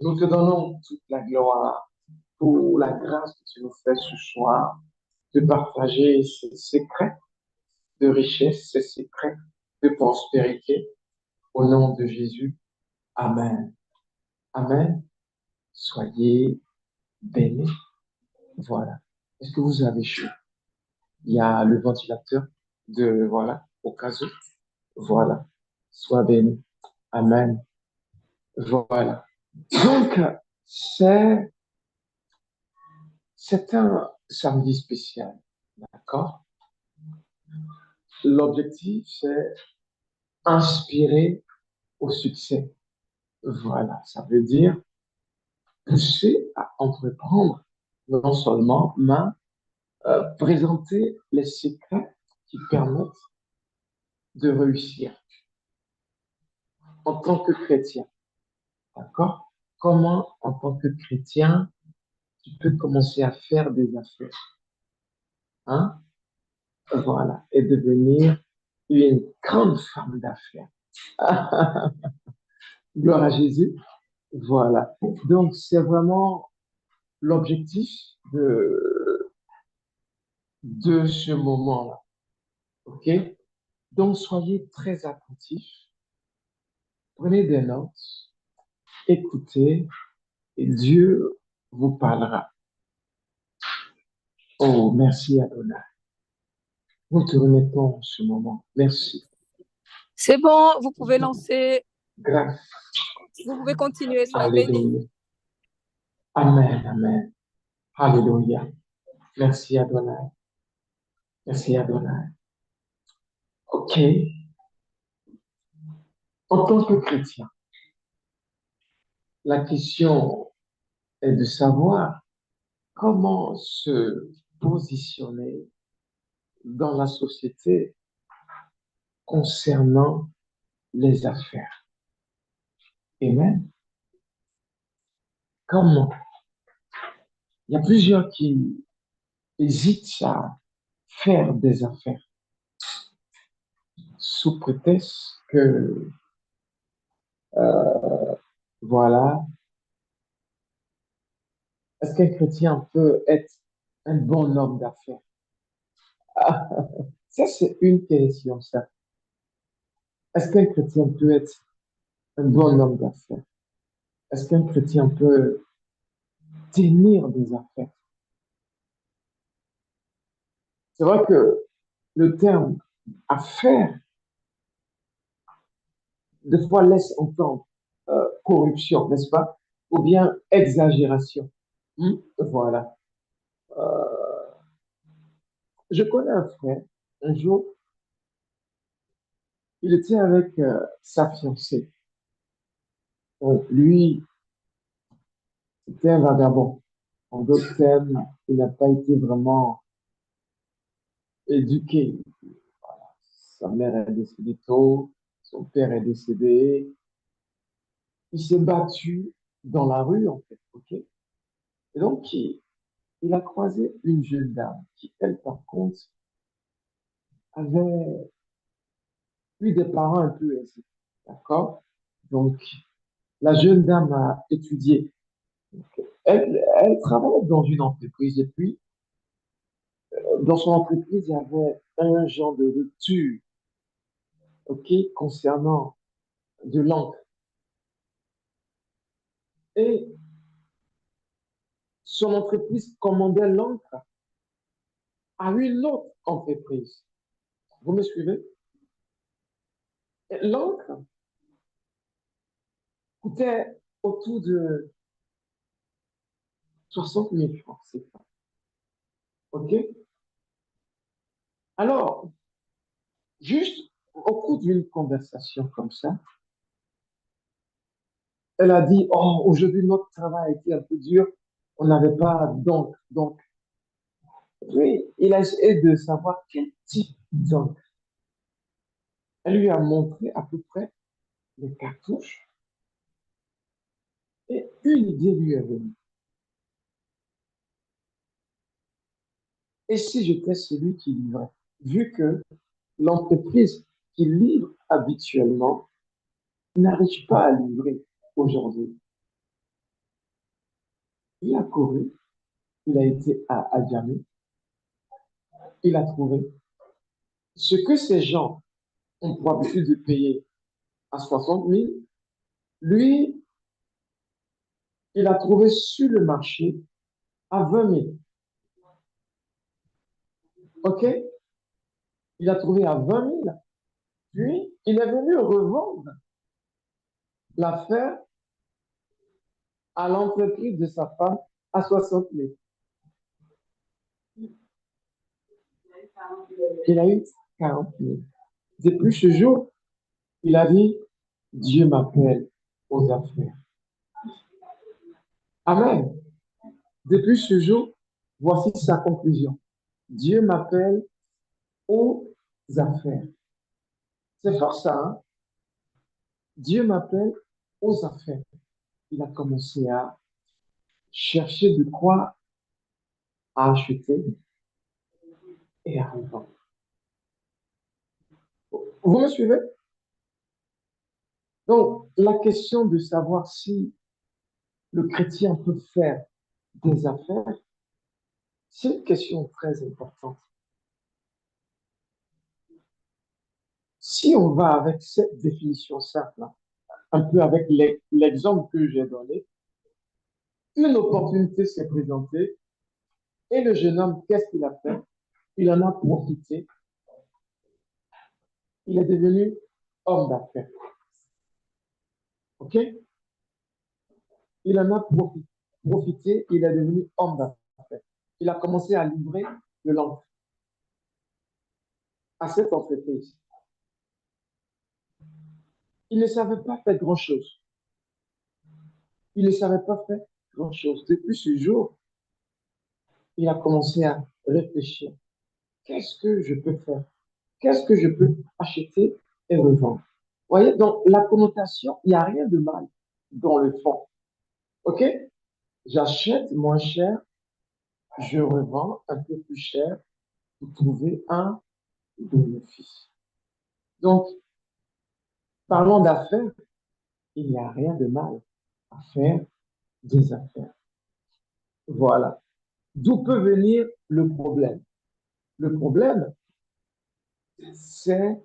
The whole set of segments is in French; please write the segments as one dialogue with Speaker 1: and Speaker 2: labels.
Speaker 1: Nous te donnons toute la gloire pour la grâce que tu nous fais ce soir de partager ces secrets de richesse, ces secrets de prospérité. Au nom de Jésus. Amen. Amen. Soyez bénis. Voilà. Est-ce que vous avez chaud? Il y a le ventilateur voilà, au cas où. Voilà. Sois béni. Amen. Voilà. Donc, c'est, c'est un samedi spécial. D'accord? L'objectif, c'est inspirer au succès. Voilà. Ça veut dire pousser à entreprendre non seulement, mais présenter les secrets qui permettent de réussir en tant que chrétien. D'accord? Comment, en tant que chrétien, tu peux commencer à faire des affaires, hein? Voilà, et devenir une grande femme d'affaires. Gloire à Jésus. Voilà. Donc, c'est vraiment l'objectif de ce moment-là. OK? Donc, soyez très attentifs, prenez des notes, écoutez, et Dieu vous parlera. Oh, merci Adonai. Nous te remettons en ce moment. Merci.
Speaker 2: C'est bon, vous pouvez lancer,
Speaker 1: Grâce.
Speaker 2: vous pouvez continuer, soyez bénis.
Speaker 1: Alléluia. Amen, amen. Alléluia. Merci Adonai. Merci Adonai. OK. En tant que chrétien, la question est de savoir comment se positionner dans la société concernant les affaires. Amen. Comment? Il y a plusieurs qui hésitent à faire des affaires sous prétexte que, voilà, est-ce qu'un chrétien peut être un bon homme d'affaires? Ah, ça, c'est une question, ça. Est-ce qu'un chrétien peut être un bon homme d'affaires? Est-ce qu'un chrétien peut tenir des affaires? C'est vrai que le terme affaire, des fois, laisse entendre corruption, n'est-ce pas? Ou bien exagération. Voilà. Euh, je connais un frère, un jour, il était avec sa fiancée. Donc, lui, c'était un vagabond. En d'autres termes, il n'a pas été vraiment éduqué. Sa mère est décédée tôt, son père est décédé. Il s'est battu dans la rue, en fait. OK? Et donc, il a croisé une jeune dame qui, elle, par contre, avait eu des parents un peu aisés. D'accord? Donc, la jeune dame a étudié. Elle travaillait dans une entreprise et puis, dans son entreprise, il y avait un genre de rupture, OK, concernant de l'encre. Et son entreprise commandait l'encre à une autre entreprise. Vous me suivez? Et l'encre coûtait autour de 60 000 francs, c'est ça. OK? Alors, juste au cours d'une conversation comme ça, elle a dit, oh, aujourd'hui, notre travail a été un peu dur. On n'avait pas d'encre. Donc, oui, il a essayé de savoir quel type d'encre. Elle lui a montré à peu près les cartouches et une idée lui est venue. Et si j'étais celui qui livrait, vu que l'entreprise qui livre habituellement n'arrive pas à livrer aujourd'hui. Il a couru, il a été à Djamé, il a trouvé ce que ces gens ont pour habitude de payer à 60 000, lui, il a trouvé sur le marché à 20 000. OK? Il a trouvé à 20 000. Puis, il est venu revendre l'affaire à l'entreprise de sa femme à 60 000. Il a eu 40 000. Depuis ce jour, il a dit, Dieu m'appelle aux affaires. Amen. Depuis ce jour, voici sa conclusion. Dieu m'appelle aux affaires. C'est fort ça, hein? Dieu m'appelle aux affaires. Il a commencé à chercher de quoi acheter et à revendre. Vous me suivez? Donc, la question de savoir si le chrétien peut faire des affaires, c'est une question très importante. Si on va avec cette définition simple, un peu avec l'exemple que j'ai donné, une opportunité s'est présentée et le jeune homme, qu'est-ce qu'il a fait? Il en a profité. Il est devenu homme d'affaires. OK? Il en a profité, il est devenu homme d'affaires. Il a commencé à livrer de l'encre à cette entreprise. Il ne savait pas faire grand-chose. Il ne savait pas faire grand-chose. Depuis ce jour, il a commencé à réfléchir. Qu'est-ce que je peux faire? Qu'est-ce que je peux acheter et revendre? Vous voyez, dans la connotation, il n'y a rien de mal dans le fond. OK? J'achète moins cher, je revends un peu plus cher pour trouver un bénéfice. Donc, parlons d'affaires, il n'y a rien de mal à faire des affaires. Voilà. D'où peut venir le problème? Le problème, c'est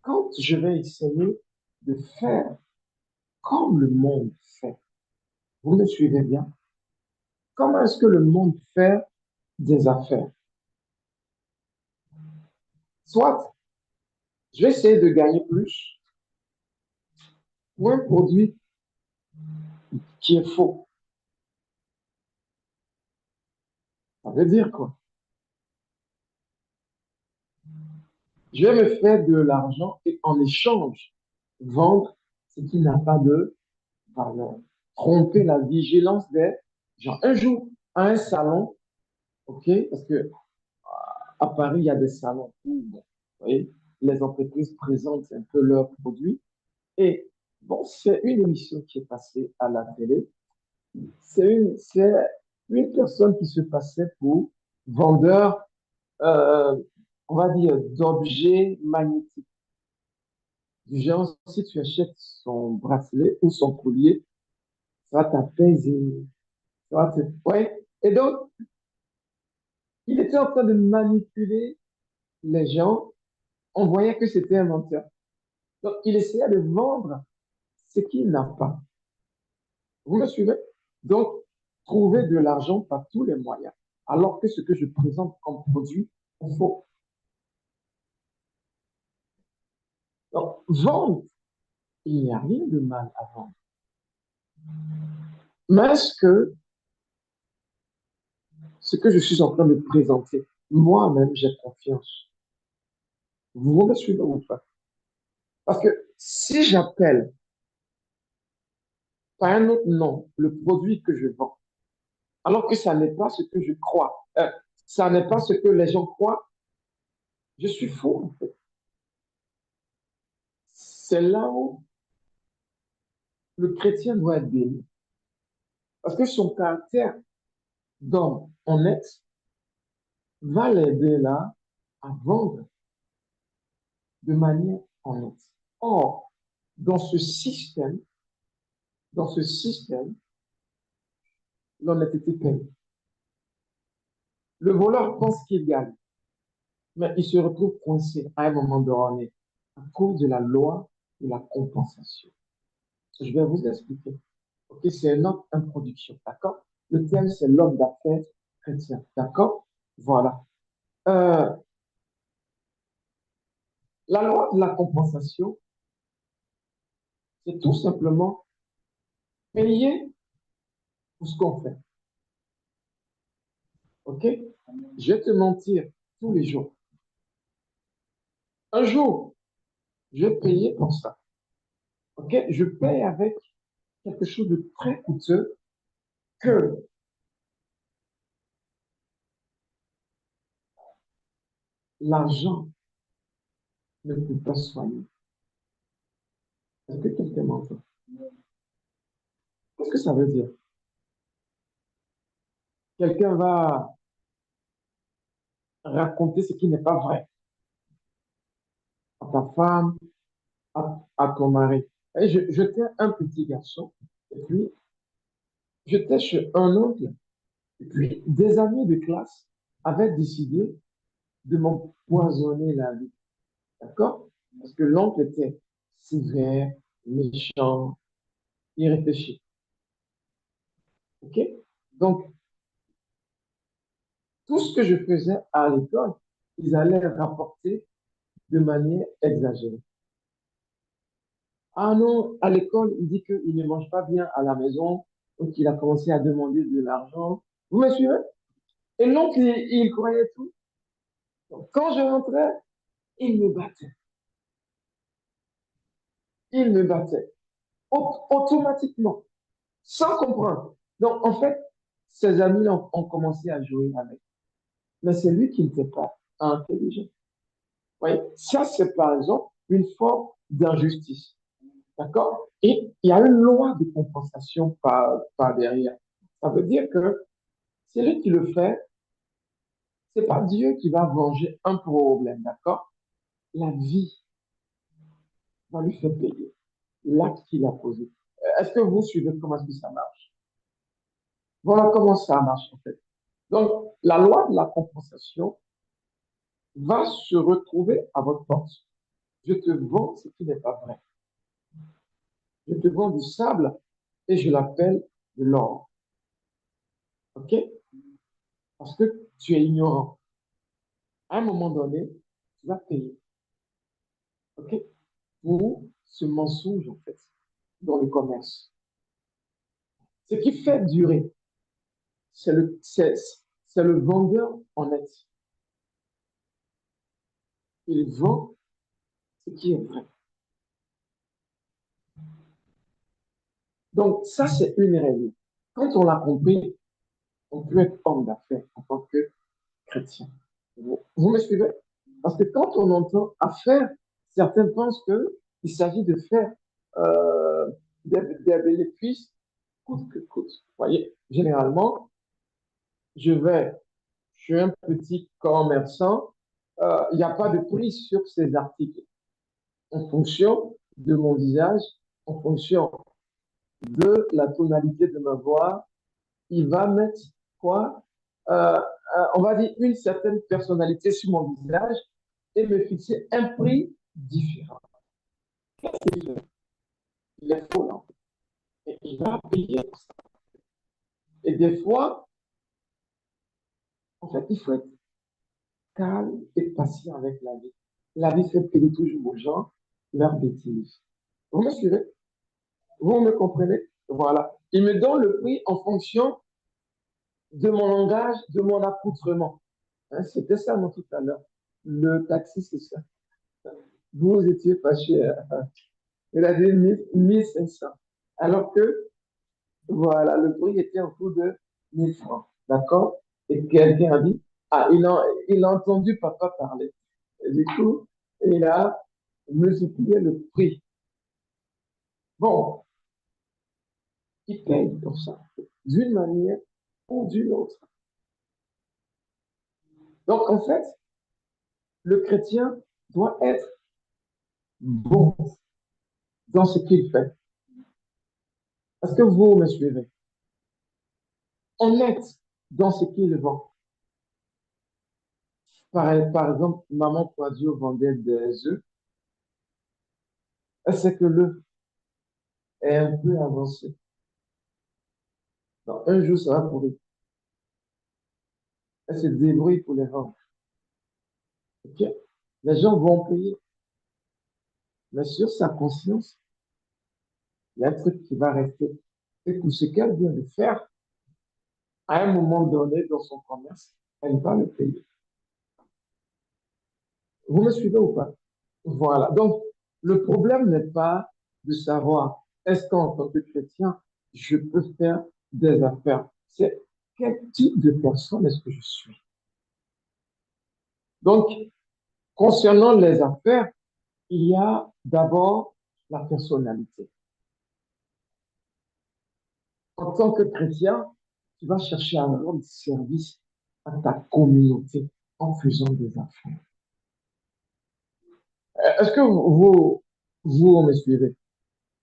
Speaker 1: quand je vais essayer de faire comme le monde fait. Vous me suivez bien? Comment est-ce que le monde fait des affaires? Soit, je vais essayer de gagner plus pour un produit qui est faux. Ça veut dire quoi? Je vais me faire de l'argent et en échange, vendre ce qui n'a pas de valeur. Tromper la vigilance des gens. Un jour, à un salon, OK, parce que à Paris, il y a des salons où, bon, vous voyez, les entreprises présentent un peu leurs produits. Et bon, c'est une émission qui est passée à la télé. C'est une personne qui se passait pour vendeur, euh, on va dire, d'objets magnétiques. Du genre, si tu achètes son bracelet ou son collier, ça va t'apaiser. Ouais. Et donc, il était en train de manipuler les gens. On voyait que c'était un menteur. Donc, il essayait de vendre ce qu'il n'a pas. Vous me suivez? Donc, trouver de l'argent par tous les moyens, alors que ce que je présente comme produit est faux. Donc, vendre, il n'y a rien de mal à vendre. Mais ce que je suis en train de présenter, moi-même, j'ai confiance. Vous me suivez ou pas? Parce que si j'appelle par un autre nom le produit que je vends, alors que ça n'est pas ce que je crois, ça n'est pas ce que les gens croient, je suis faux, en fait. C'est là où le chrétien doit être béni. Parce que son caractère d'homme honnête va l'aider là à vendre de manière honnête. Or, dans ce système, l'honnêteté paye. Le voleur pense qu'il gagne, mais il se retrouve coincé à un moment donné à cause de la loi de la compensation. Je vais vous expliquer. Ok, c'est notre introduction, d'accord? Le thème, c'est l'homme d'affaires chrétien, d'accord? Voilà. Euh, la loi de la compensation, c'est tout simplement payer pour ce qu'on fait, ok? Je vais te mentir tous les jours. Un jour, je vais payer pour ça, ok? Je paye avec quelque chose de très coûteux que l'argent ne peut pas soigner. Est-ce que quelqu'un m'entend? Qu'est-ce que ça veut dire? Quelqu'un va raconter ce qui n'est pas vrai à ta femme, à ton mari. Et j'étais un petit garçon, et puis j'étais chez un oncle, et puis des amis de classe avaient décidé de m'empoisonner la vie. D'accord? Parce que l'oncle était sévère, méchant, irréfléchi. OK? Donc, tout ce que je faisais à l'école, ils allaient rapporter de manière exagérée. Ah non, à l'école, il dit qu'il ne mange pas bien à la maison, donc il a commencé à demander de l'argent. Vous me suivez? Et l'oncle, il croyait tout. Donc, quand je rentrais, il me battait. Il me battait. Automatiquement, sans comprendre. Donc, en fait, ses amis ont commencé à jouer avec. Mais c'est lui qui n'était pas intelligent. Vous voyez? Ça, c'est par exemple une forme d'injustice. D'accord? Et il y a une loi de compensation par derrière. Ça veut dire que celui qui le fait, c'est pas Dieu qui va venger un problème, d'accord? La vie va lui faire payer l'acte qu'il a posé. Est-ce que vous suivez comment est-ce que ça marche? Voilà comment ça marche en fait. Donc, la loi de la compensation va se retrouver à votre porte. Je te vends ce qui n'est pas vrai. Je te vends du sable et je l'appelle de l'or. OK? Parce que tu es ignorant. À un moment donné, tu vas payer. OK? Pour ce mensonge, en fait, dans le commerce. Ce qui fait durer, c'est le vendeur honnête. Il vend ce qui est vrai. Donc, ça, c'est une règle. Quand on l'a compris, on peut être homme d'affaires en tant que chrétien. Vous me suivez? Parce que quand on entend affaires, certains pensent qu'il s'agit de faire euh, des bénéfices coûte que coûte. Vous voyez, généralement, je suis un petit commerçant, il n'y a pas de prix sur ces articles. En fonction de mon visage, en fonction de la tonalité de ma voix, il va mettre quoi? On va dire une certaine personnalité sur mon visage et me fixer un prix différent. Il est faux, là. Et il va payer pour ça. Et des fois, en fait, il faut être calme et patient avec la vie. La vie fait payer toujours aux gens leurs bêtises. Vous me suivez? Vous me comprenez? Voilà. Il me donne le prix en fonction de mon langage, de mon accoutrement. Hein, c'était ça, moi, tout à l'heure. Le taxi, c'est ça. Vous étiez pas cher. Il a dit 1500. Alors que, voilà, le prix était autour de 1000 francs. D'accord? Et quelqu'un a dit, ah, il a entendu papa parler. Et du coup, il a multiplié le prix. Bon, il paye pour ça, d'une manière ou d'une autre. Donc, en fait, le chrétien doit être bon dans ce qu'il fait. Est-ce que vous me suivez? honnête dans ce qu'il vend. Par exemple, maman Quadio vendait des œufs. Elle sait que l'œuf est un peu avancé. Donc, un jour, ça va pourrir. Elle se débrouille pour les vendre. Ok? Les gens vont payer. Mais sur sa conscience, il y a un truc qui va rester. C'est que ce qu'elle vient de faire, à un moment donné dans son commerce, elle va le payer. Vous me suivez ou pas? Voilà. Donc, le problème n'est pas de savoir est-ce qu'en tant que chrétien, je peux faire des affaires. C'est quel type de personne est-ce que je suis? Donc, concernant les affaires, il y a d'abord la personnalité. En tant que chrétien, tu vas chercher à rendre service à ta communauté en faisant des affaires. Est-ce que vous me suivez?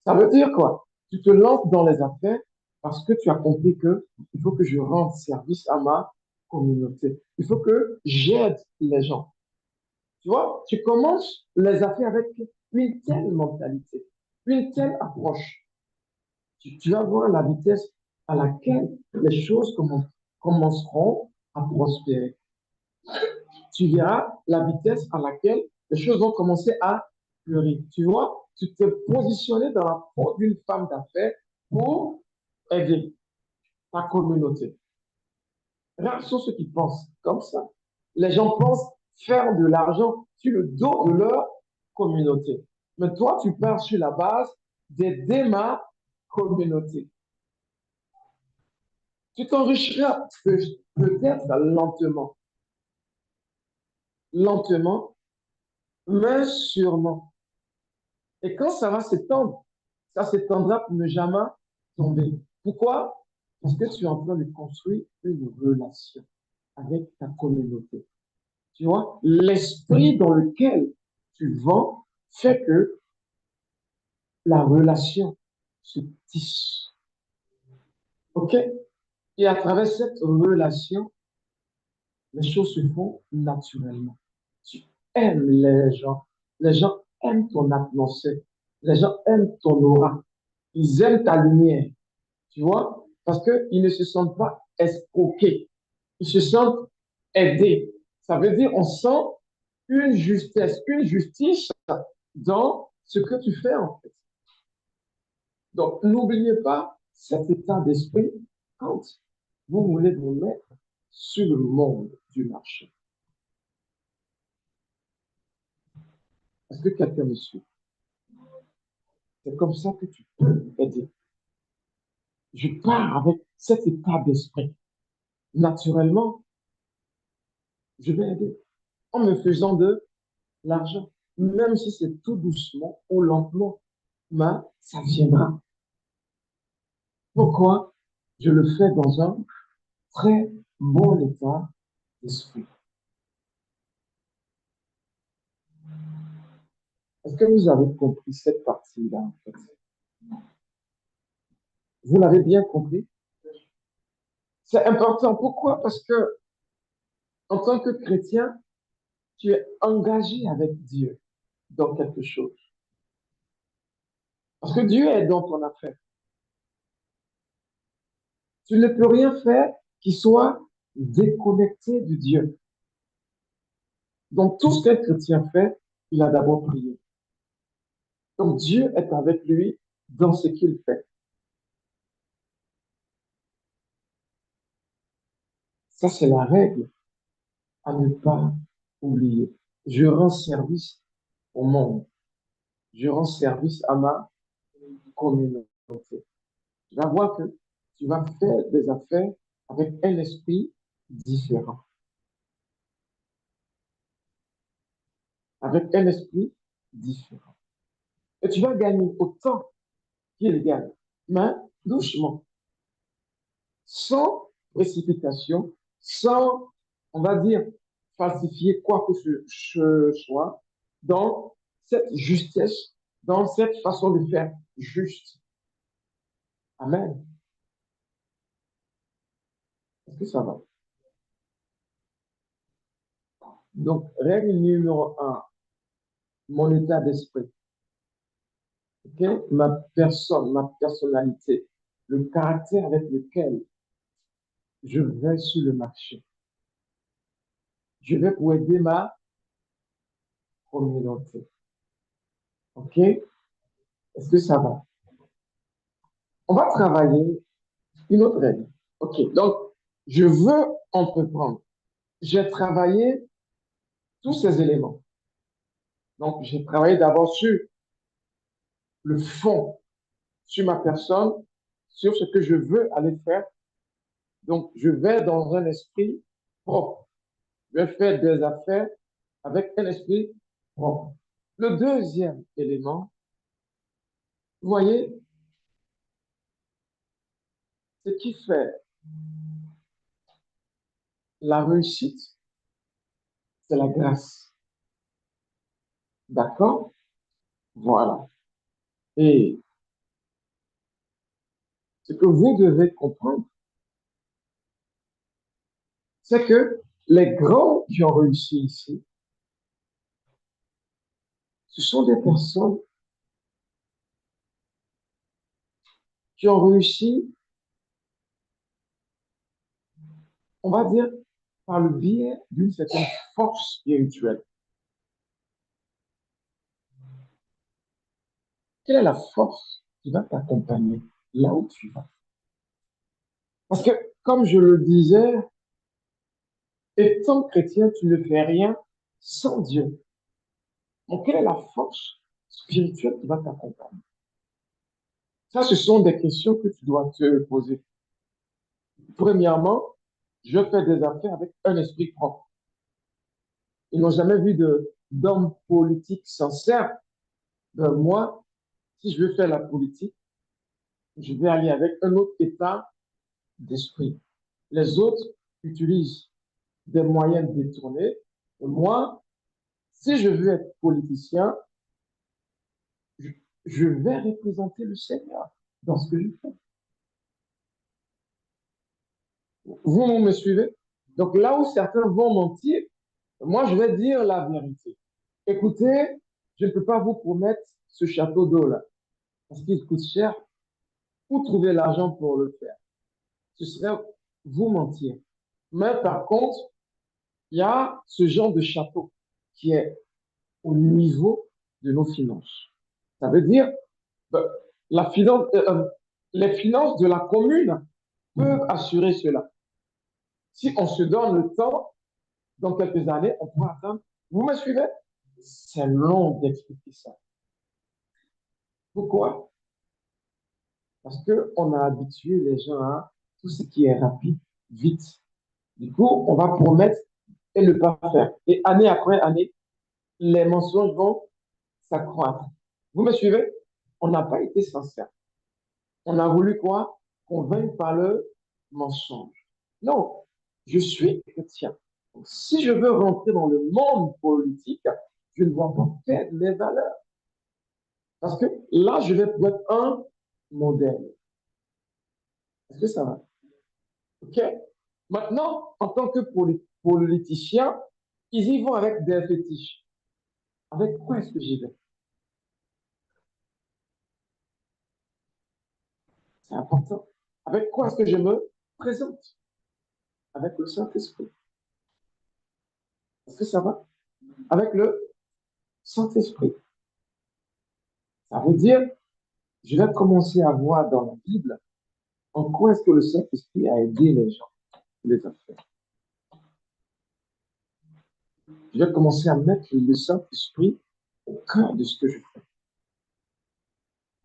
Speaker 1: Ça veut dire quoi? Tu te lances dans les affaires parce que tu as compris que il faut que je rende service à ma communauté. Il faut que j'aide les gens. Tu vois, tu commences les affaires avec une telle mentalité, une telle approche. Tu vas voir la vitesse à laquelle les choses commenceront à prospérer. Tu verras la vitesse à laquelle les choses vont commencer à fleurir. Tu vois, tu t'es positionné dans la peau d'une femme d'affaires pour aider ta communauté. Rares sont ceux qui pensent comme ça. Les gens pensent faire de l'argent sur le dos de leur communauté. Mais toi, tu pars sur la base d'aider ma communauté. Tu t'enrichiras peut-être lentement, lentement, mais sûrement. Et quand ça va s'étendre, ça s'étendra pour ne jamais tomber. Pourquoi? Parce que tu es en train de construire une relation avec ta communauté. Tu vois, l'esprit dans lequel tu vends fait que la relation se tisse. OK? Et à travers cette relation, les choses se font naturellement. Tu aimes les gens aiment ton atmosphère, les gens aiment ton aura, ils aiment ta lumière, tu vois, parce qu'ils ne se sentent pas escroqués, ils se sentent aidés. Ça veut dire on sent une justesse, une justice dans ce que tu fais en fait. Donc, n'oubliez pas cet état d'esprit quand vous voulez vous mettre sur le monde du marché. Est-ce que quelqu'un me suit? C'est comme ça que tu peux aider. Je pars avec cet état d'esprit. Naturellement, je vais aider en me faisant de l'argent, même si c'est tout doucement ou lentement, mais ça viendra. Pourquoi? Je le fais dans un très bon état d'esprit. Est-ce que vous avez compris cette partie-là, en fait? Vous l'avez bien compris? C'est important. Pourquoi? Parce que, en tant que chrétien, tu es engagé avec Dieu dans quelque chose. Parce que Dieu est dans ton affaire. Tu ne peux rien faire qui soit déconnecté de Dieu. Donc, tout ce qu'un chrétien fait, il a d'abord prié. Donc, Dieu est avec lui dans ce qu'il fait. Ça, c'est la règle à ne pas oublier. Je rends service au monde. Je rends service à ma communauté. Tu vas voir que tu vas faire des affaires avec un esprit différent. Avec un esprit différent. Et tu vas gagner autant qu'il gagne, mais doucement, sans précipitation, sans, on va dire, falsifier quoi que ce soit, dans cette justesse, dans cette façon de faire juste. Amen. Est-ce que ça va? Donc, règle numéro un, mon état d'esprit. Ok? Ma personne, ma personnalité, le caractère avec lequel je vais sur le marché. Je vais pour aider ma communauté. OK? Est-ce que ça va? On va travailler une autre règle. OK. Donc, je veux entreprendre. J'ai travaillé tous ces éléments. Donc, j'ai travaillé d'abord sur le fond, sur ma personne, sur ce que je veux aller faire. Donc, je vais dans un esprit propre. Je vais faire des affaires avec un esprit propre. Le deuxième élément, vous voyez, ce qui fait la réussite, c'est la grâce. D'accord? Voilà. Et ce que vous devez comprendre, c'est que les grands qui ont réussi ici, ce sont des personnes qui ont réussi, on va dire, par le biais d'une certaine force spirituelle. Quelle est la force qui va t'accompagner là où tu vas? Parce que, comme je le disais, étant chrétien, tu ne fais rien sans Dieu. Donc, quelle est la force spirituelle qui va t'accompagner? Ça, ce sont des questions que tu dois te poser. Premièrement, je fais des affaires avec un esprit propre. Ils n'ont jamais vu d'homme politique sincère. Ben, moi, si je veux faire la politique, je vais aller avec un autre état d'esprit. Les autres utilisent des moyens détournés. Et moi, si je veux être politicien, je, je vais représenter le Seigneur dans ce que je fais. Vous me suivez? Donc là où certains vont mentir, moi je vais dire la vérité. Écoutez, je ne peux pas vous promettre ce château d'eau là, parce qu'il coûte cher. Où trouver l'argent pour le faire? Ce serait vous mentir. Mais par contre, il y a ce genre de château qui est au niveau de nos finances. Ça veut dire, ben, la finance, les finances de la commune peuvent assurer cela. Si on se donne le temps, dans quelques années, on pourra atteindre. Vous me suivez? C'est long d'expliquer ça. Pourquoi? Parce qu'on a habitué les gens à tout ce qui est rapide, vite. Du coup, on va promettre et ne pas faire. Et année après année, les mensonges vont s'accroître. Vous me suivez? On n'a pas été sincère. On a voulu quoi? Convaincre par le mensonge. Non, je suis chrétien. Donc, si je veux rentrer dans le monde politique, je ne dois pas perdre mes valeurs. Parce que là, je vais pour être un modèle. Est-ce que ça va? OK? Maintenant, en tant que politicien, ils y vont avec des fétiches. Avec quoi est-ce que j'y vais? C'est important. Avec quoi est-ce que je me présente? Avec le Saint-Esprit. Est-ce que ça va? Avec le Saint-Esprit. Ça veut dire, je vais commencer à voir dans la Bible en quoi est-ce que le Saint-Esprit a aidé les gens, les affaires. Je vais commencer à mettre le Saint-Esprit au cœur de ce que je fais.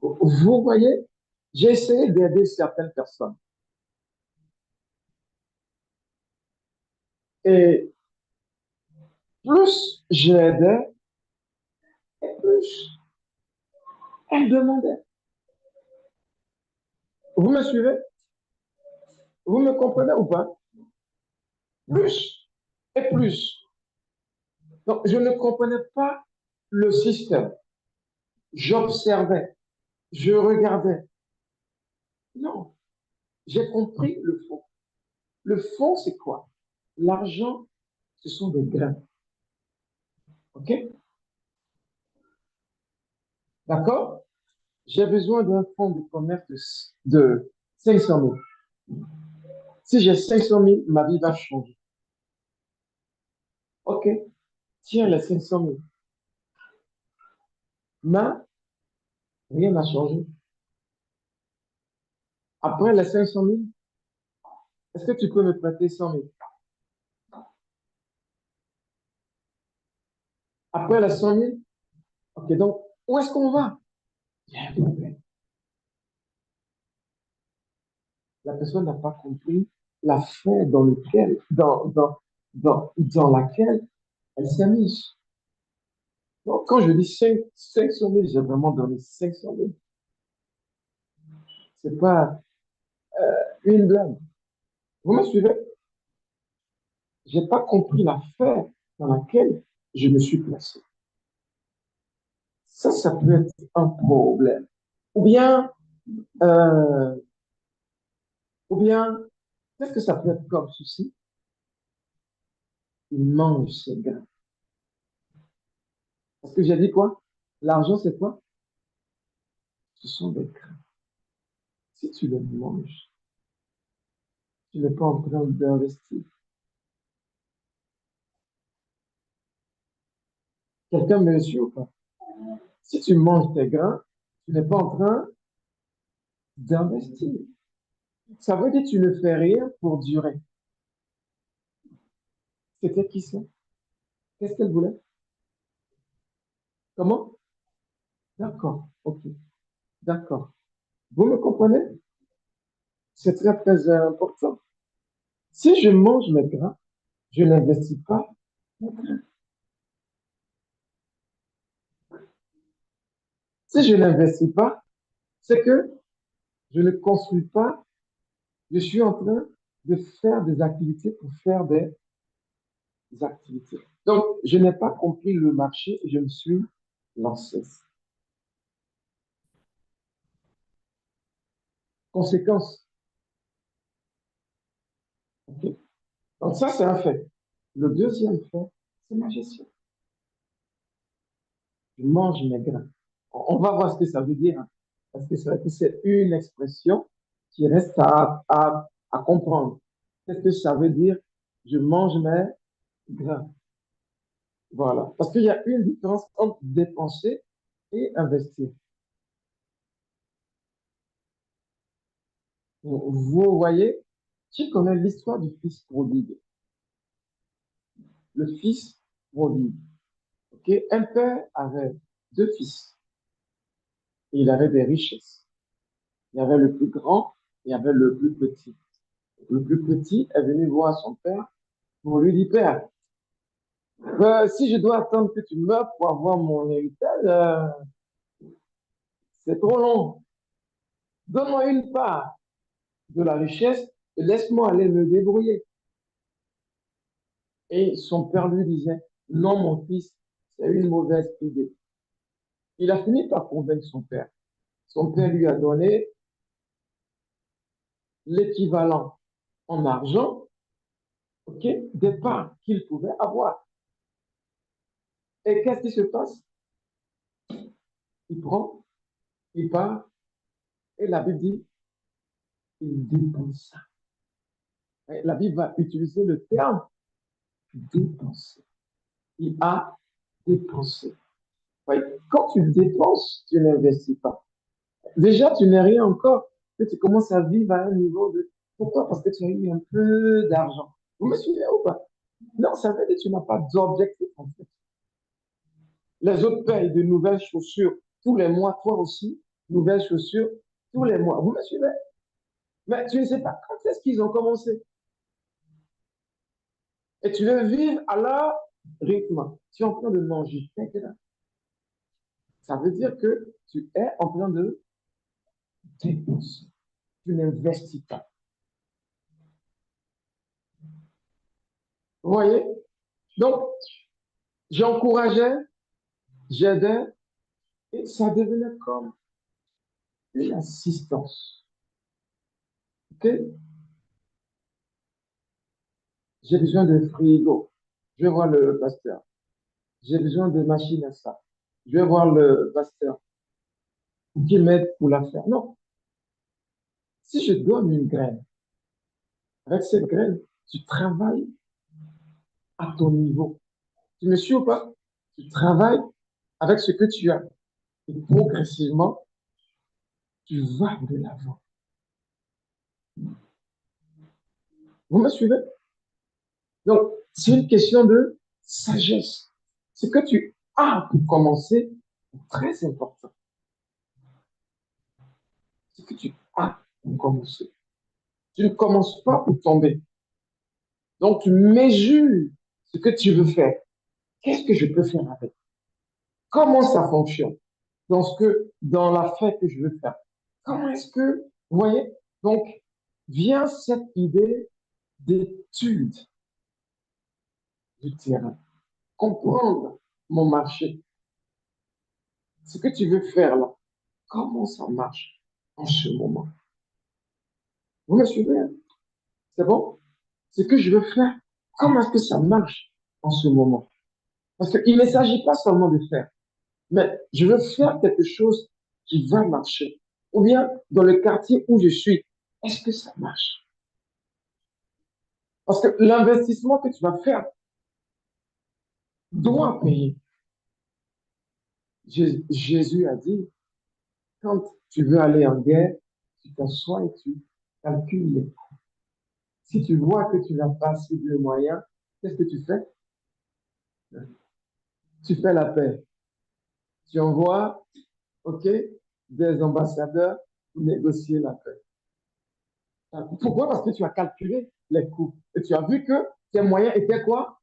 Speaker 1: Vous voyez, j'ai essayé d'aider certaines personnes. Et plus je l'aidais, et plus elle demandait. Vous me suivez? Vous me comprenez ou pas? Plus et plus. Donc, je ne comprenais pas le système. J'observais, je regardais. Non, j'ai compris le fond. Le fond, c'est quoi? L'argent, ce sont des grains. OK? D'accord? J'ai besoin d'un fonds de commerce de 500 000. Si j'ai 500 000, ma vie va changer. OK? Tiens, les 500 000. Mais rien n'a changé. Après les 500 000, est-ce que tu peux me prêter 100 000? Après les 100 000, OK, donc, où est-ce qu'on va? Il y a un problème. La personne n'a pas compris la fin dans laquelle elle s'est mise. Donc, quand je dis 500 000, j'ai vraiment donné 500 000. C'est pas une blague. Vous me suivez? J'ai pas compris la fin dans laquelle je me suis placé. Ça peut être un problème. Ou bien, euh, ou bien, qu'est-ce que ça peut être comme ceci? Il mange ses grains. Parce que j'ai dit quoi? L'argent, c'est quoi? Ce sont des grains. Si tu les manges, tu n'es pas en train d'investir. Quelqu'un me suit ou pas? Si tu manges tes grains, tu n'es pas en train d'investir. Ça veut dire que tu ne fais rien pour durer. C'était qui ça? Qu'est-ce qu'elle voulait? Comment? D'accord, ok, d'accord. Vous me comprenez? C'est très, très important. Si je mange mes grains, je n'investis pas mes grains. Si je n'investis pas, c'est que je ne construis pas, je suis en train de faire des activités pour faire des activités. Donc, je n'ai pas compris le marché et je me suis lancé. Conséquence. Ok. Donc, ça, c'est un fait. Le deuxième fait, c'est ma gestion. Je mange mes grains. On va voir ce que ça veut dire, hein. Parce que c'est vrai que c'est une expression qui reste à comprendre. Qu'est-ce que ça veut dire? Je mange mes grains. Voilà. Parce qu'il y a une différence entre dépenser et investir. Vous voyez, qui connaît l'histoire du fils prodigue? Le fils prodigue. Ok. Un père avait deux fils. Et il avait des richesses. Il y avait le plus grand, il y avait le plus petit. Le plus petit est venu voir son père pour lui dire, Père, si je dois attendre que tu meurs pour avoir mon héritage, c'est trop long. Donne-moi une part de la richesse et laisse-moi aller me débrouiller. Et son père lui disait, non, mon fils, c'est une mauvaise idée. Il a fini par convaincre son père. Son père lui a donné l'équivalent en argent, ok, des parts qu'il pouvait avoir. Et qu'est-ce qui se passe? Il prend, il part, et la Bible dit, il dépensa. La Bible va utiliser le terme dépenser. Il a dépensé. Ouais. Quand tu dépenses, tu n'investis pas. Déjà, tu n'es rien encore, que tu commences à vivre à un niveau de... Pourquoi? Parce que tu as eu un peu d'argent. Vous me suivez ou pas? Non, ça veut dire que tu n'as pas d'objectif, en fait. Les autres payent de nouvelles chaussures tous les mois, toi aussi, nouvelles chaussures tous les mois. Vous me suivez? Mais tu ne sais pas quand est-ce qu'ils ont commencé. Et tu veux vivre à leur rythme. Tu es en train de manger. Ça veut dire que tu es en train de dépenser. Tu n'investis pas. Vous voyez? Donc, j'encourageais, j'aidais, et ça devenait comme une assistance. OK? J'ai besoin de frigo. Je vais voir le pasteur. J'ai besoin de machine à ça. Je vais voir le pasteur pour qu'il m'aide pour la faire. Non. Si je donne une graine, avec cette graine, tu travailles à ton niveau. Tu me suis ou pas? Tu travailles avec ce que tu as. Et progressivement, tu vas de l'avant. Vous me suivez? Donc, c'est une question de sagesse. Ce que tu as pour commencer est très important. Ce que tu as pour commencer. Tu ne commences pas pour tomber. Donc, tu mesures ce que tu veux faire. Qu'est-ce que je peux faire avec? Comment ça fonctionne dans l'affaire que je veux faire? Comment est-ce que, vous voyez? Donc, vient cette idée d'étude du terrain, comprendre mon marché, ce que tu veux faire là, comment ça marche en ce moment. Vous me suivez? Hein? C'est bon? Ce que je veux faire, comment est-ce que ça marche en ce moment? Parce qu'il ne s'agit pas seulement de faire, mais je veux faire quelque chose qui va marcher. Ou bien, dans le quartier où je suis, est-ce que ça marche? Parce que l'investissement que tu vas faire doit payer. Jésus a dit, quand tu veux aller en guerre, tu t'assois et tu calcules les coûts. Si tu vois que tu n'as pas assez de moyens, qu'est-ce que tu fais? Tu fais la paix. Tu envoies, OK, des ambassadeurs pour négocier la paix. Pourquoi? Parce que tu as calculé les coûts. Et tu as vu que tes moyens étaient quoi?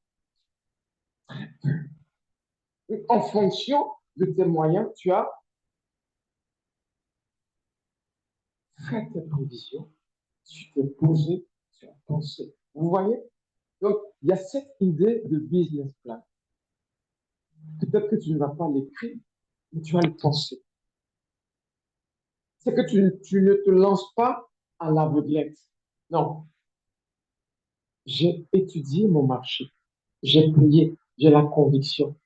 Speaker 1: En fonction de tes moyens, tu as fait tes prévisions, tu t'es posé, tu as pensé. Vous voyez? Donc, il y a cette idée de business plan. Peut-être que tu ne vas pas l'écrire, mais tu vas le penser. C'est que tu ne te lances pas à l'aveuglette. Non, j'ai étudié mon marché. J'ai prié, j'ai la conviction.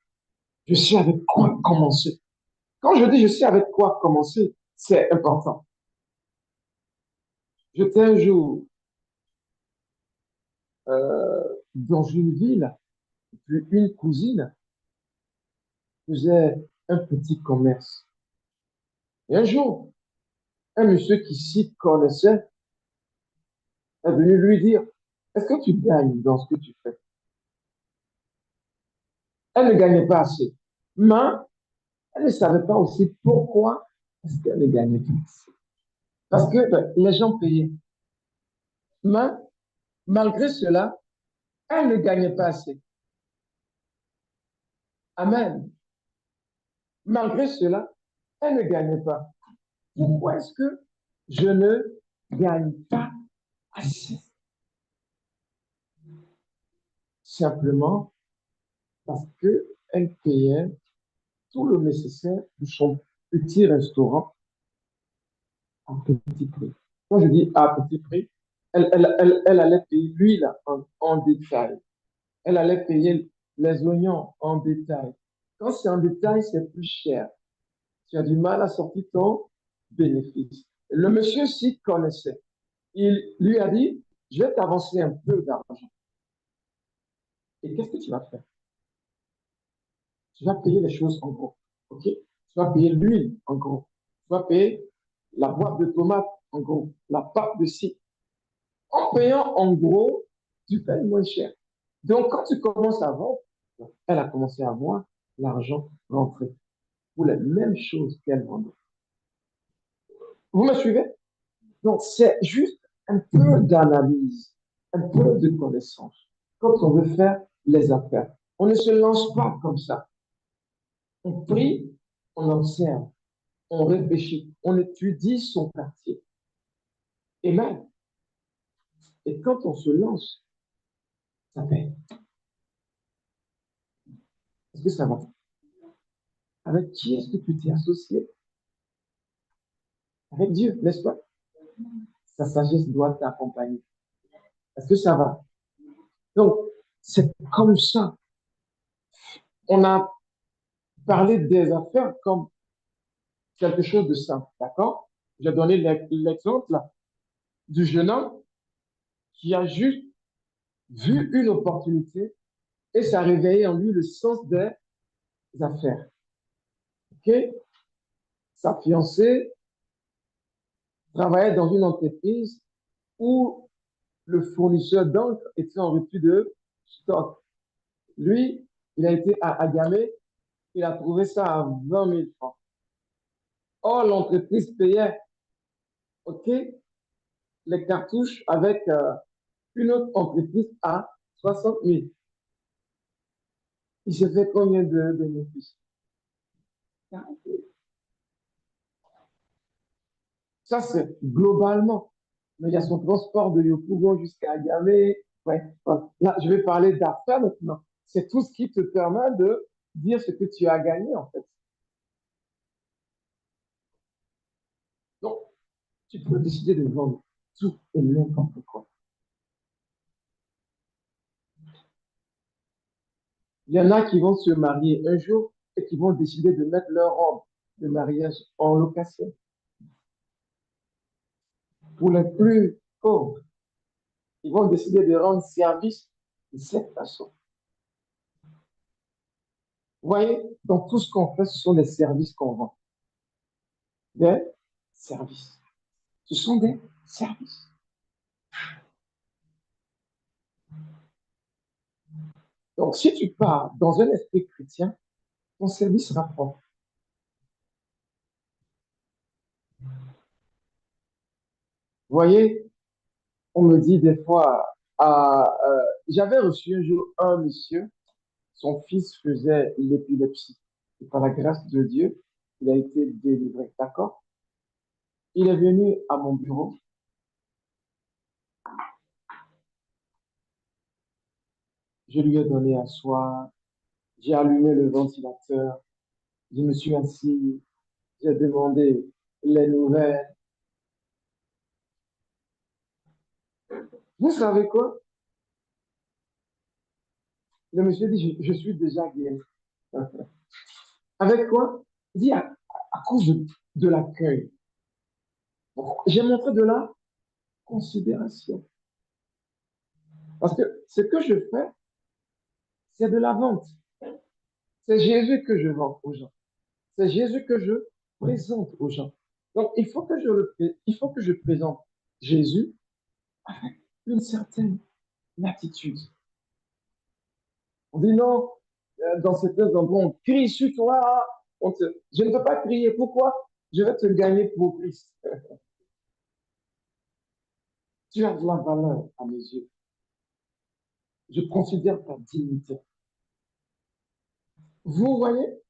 Speaker 1: Je sais avec quoi commencer. Quand je dis je sais avec quoi commencer, c'est important. J'étais un jour dans une ville, puis une cousine faisait un petit commerce. Et un jour, un monsieur qui s'y connaissait est venu lui dire, est-ce que tu gagnes dans ce que tu fais? Elle ne gagnait pas assez. Mais elle ne savait pas aussi pourquoi est-ce qu'elle ne gagnait pas assez. Parce que les gens payaient. Mais malgré cela, elle ne gagnait pas assez. Amen. Malgré cela, elle ne gagnait pas. Pourquoi est-ce que je ne gagne pas assez? Simplement parce qu'elle payait tout le nécessaire de son petit restaurant à petit prix. Quand je dis à petit prix, elle allait payer l'huile en détail. Elle allait payer les oignons en détail. Quand c'est en détail, c'est plus cher. Tu as du mal à sortir ton bénéfice. Le monsieur s'y connaissait. Il lui a dit, je vais t'avancer un peu d'argent. Et qu'est-ce que tu vas faire? Tu vas payer les choses en gros. OK? Tu vas payer l'huile en gros. Tu vas payer la boîte de tomates en gros. La pâte de scie. En payant en gros, tu payes moins cher. Donc, quand tu commences à vendre, elle a commencé à voir l'argent rentrer pour les mêmes choses qu'elle vendait. Vous me suivez? Donc, c'est juste un peu d'analyse, un peu de connaissance. Quand on veut faire les affaires, on ne se lance pas comme ça. On prie, on observe, on réfléchit, on étudie son quartier. Et même, et quand on se lance, ça paye. Est-ce que ça va? Avec qui est-ce que tu t'es associé? Avec Dieu, n'est-ce pas? Sa sagesse doit t'accompagner. Est-ce que ça va? Donc, c'est comme ça. On a parlé des affaires comme quelque chose de simple, d'accord? J'ai donné l'exemple du jeune homme qui a juste vu une opportunité et ça a réveillé en lui le sens des affaires. OK? Sa fiancée travaillait dans une entreprise où le fournisseur d'encre était en rupture de stock. Lui, il a été à Agamé, il a trouvé ça à 20 000 francs. Or, l'entreprise payait, OK, les cartouches avec une autre entreprise à 60 000. Il s'est fait combien de bénéfices? Ça, c'est globalement. Mais il y a son transport de Yopougon jusqu'à Agamé. Ouais, voilà. Là, je vais parler d'affaires maintenant. C'est tout ce qui te permet de dire ce que tu as gagné, en fait. Donc, tu peux décider de vendre tout et n'importe quoi. Il y en a qui vont se marier un jour et qui vont décider de mettre leur robe de mariage en location. Pour les plus pauvres, ils vont décider de rendre service de cette façon. Vous voyez, dans tout ce qu'on fait, ce sont des services qu'on vend. Des services. Ce sont des services. Donc, si tu pars dans un esprit chrétien, ton service sera propre. Vous voyez, on me dit des fois, j'avais reçu un jour un monsieur, son fils faisait l'épilepsie. Et par la grâce de Dieu, il a été délivré. D'accord? Il est venu à mon bureau. Je lui ai donné à soir. J'ai allumé le ventilateur. Je me suis assis. J'ai demandé les nouvelles. Vous savez quoi? Le monsieur dit, je suis déjà guéri. Avec quoi? Il dit, à cause de l'accueil. J'ai montré de la considération. Parce que ce que je fais, c'est de la vente. C'est Jésus que je vends aux gens. C'est Jésus que je présente aux gens. Donc, il faut que je présente Jésus avec une certaine attitude. On dit non, dans certains endroits, on crie sur toi. Je ne peux pas crier. Pourquoi? Je vais te gagner pour Christ. Tu as de la valeur à mes yeux. Je considère ta dignité. Vous voyez?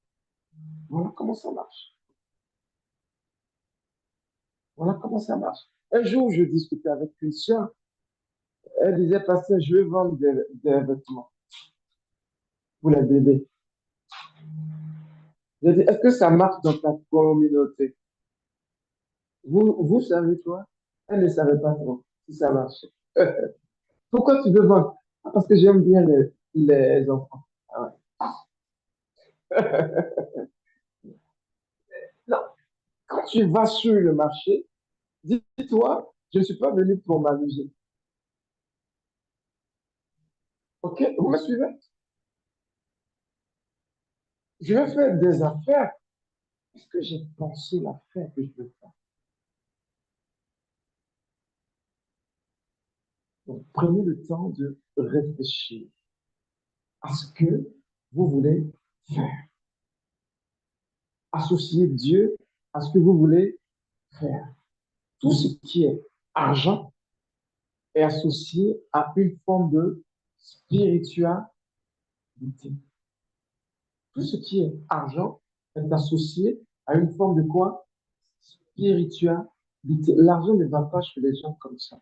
Speaker 1: Voilà comment ça marche. Voilà comment ça marche. Un jour, je discutais avec une sœur. Elle disait, pasteur, je veux vendre des vêtements pour les bébés. J'ai dit, est-ce que ça marche dans ta communauté? Vous savez quoi? Elle ne savait pas trop si ça marchait. Pourquoi tu veux vendre? Ah, parce que j'aime bien les enfants. Ah ouais. Non, quand tu vas sur le marché, dis-toi, je ne suis pas venu pour m'amuser. OK? Vous me suivez? Je vais faire des affaires. Est-ce que j'ai pensé l'affaire que je veux faire? Donc, prenez le temps de réfléchir à ce que vous voulez faire. Associez Dieu à ce que vous voulez faire. Tout ce qui est argent est associé à une forme de spiritualité. Tout ce qui est argent est associé à une forme de quoi? Spiritualité. L'argent ne va pas chez les gens comme ça.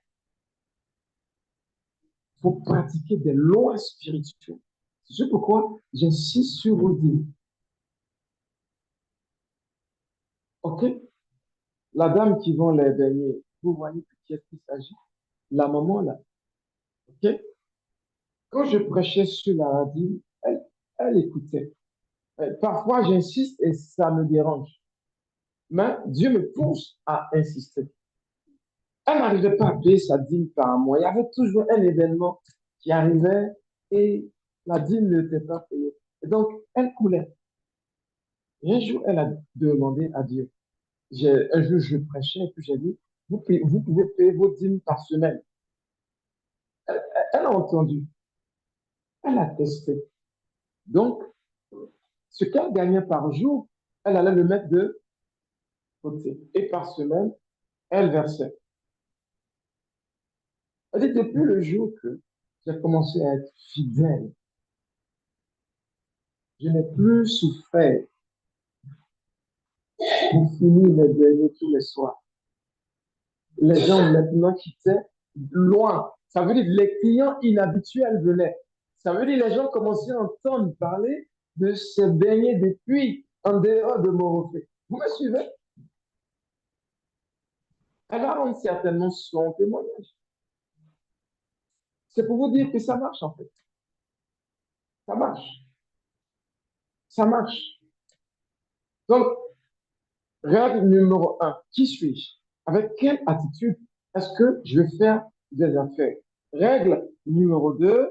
Speaker 1: Il faut pratiquer des lois spirituelles. C'est pourquoi j'insiste sur vous dire, OK, la dame qui vend les beignets, vous voyez de qui est-ce qu'il s'agit? La maman là, OK? Quand je prêchais sur la radio, elle écoutait. Parfois, j'insiste et ça me dérange. Mais Dieu me pousse à insister. Elle n'arrivait pas à payer sa dîme par mois. Il y avait toujours un événement qui arrivait et la dîme n'était pas payée. Et donc, elle coulait. Et un jour, elle a demandé à Dieu. Un jour, je prêchais et puis j'ai dit, vous pouvez payer vos dîmes par semaine. Elle a entendu. Elle a testé. Donc, ce qu'elle gagnait par jour, elle allait le mettre de côté. Et par semaine, elle versait. Elle dit, depuis le jour que j'ai commencé à être fidèle, je n'ai plus souffert pour finir mes derniers tous les soirs. Les gens maintenant quittaient loin. Ça veut dire que les clients inhabituels venaient. Ça veut dire que les gens commençaient à entendre parler de ce beignet depuis en dehors de Morofé. Vous me suivez? Elle va rendre certainement son témoignage. C'est pour vous dire que ça marche en fait. Ça marche. Ça marche. Donc, règle numéro un, qui suis-je? Avec quelle attitude est-ce que je vais faire des affaires? Règle numéro deux,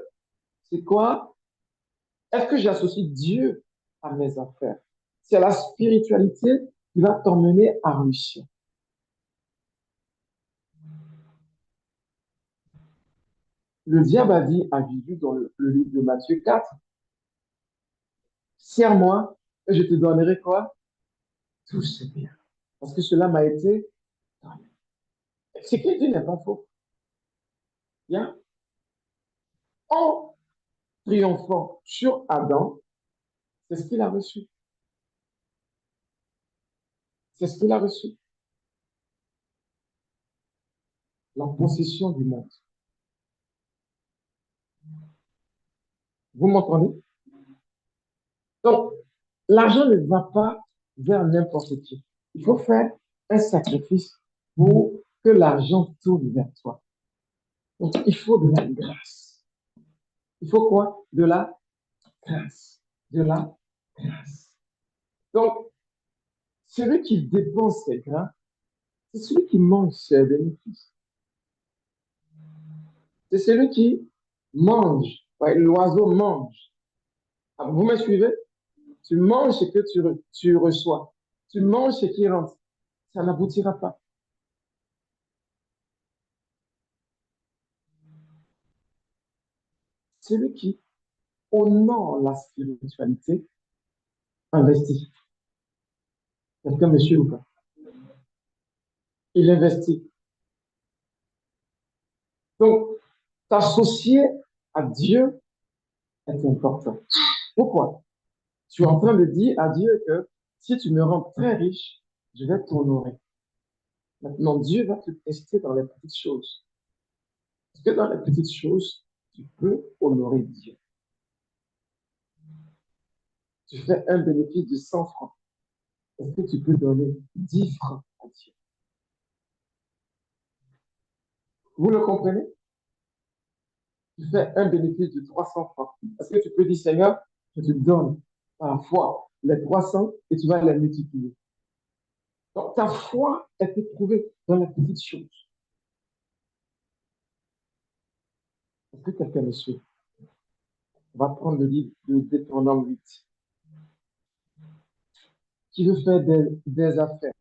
Speaker 1: c'est quoi? Est-ce que j'associe Dieu à mes affaires? C'est la spiritualité qui va t'emmener à réussir. Le diable a dit à Jésus dans le livre de Matthieu 4, serre-moi et je te donnerai quoi? Tout ce bien. Parce que cela m'a été donné. Ce qu'il dit n'est pas faux. Bien? En triomphant sur Adam, c'est ce qu'il a reçu. C'est ce qu'il a reçu. La possession du monde. Vous m'entendez? Donc, l'argent ne va pas vers n'importe qui. Il faut faire un sacrifice pour que l'argent tourne vers toi. Donc, il faut de la grâce. Il faut quoi? De la grâce. De la grâce. Donc, celui qui dépense ses grains, c'est celui qui mange ses bénéfices. C'est celui qui mange. Ouais, l'oiseau mange. Ah, vous me suivez? Tu manges ce que tu reçois. Tu manges ce qui rentre. Ça n'aboutira pas. Celui qui honore la spiritualité investit. Quelqu'un me suit ou pas? Il investit. Donc, t'associer à Dieu est important. Pourquoi? Tu es en train de dire à Dieu que si tu me rends très riche, je vais t'honorer. Maintenant, Dieu va te tester dans les petites choses. Parce que dans les petites choses, tu peux honorer Dieu. Tu fais un bénéfice de 100 francs. Est-ce que tu peux donner 10 francs à Dieu? Vous le comprenez? Tu fais un bénéfice de 300 francs. Est-ce que tu peux dire, Seigneur, je te donne à la fois les 300 et tu vas les multiplier? Donc, ta foi est éprouvée dans les petites choses. Est-ce que quelqu'un me suit? On va prendre le livre de Deutéronome 8. Qui veut faire des affaires?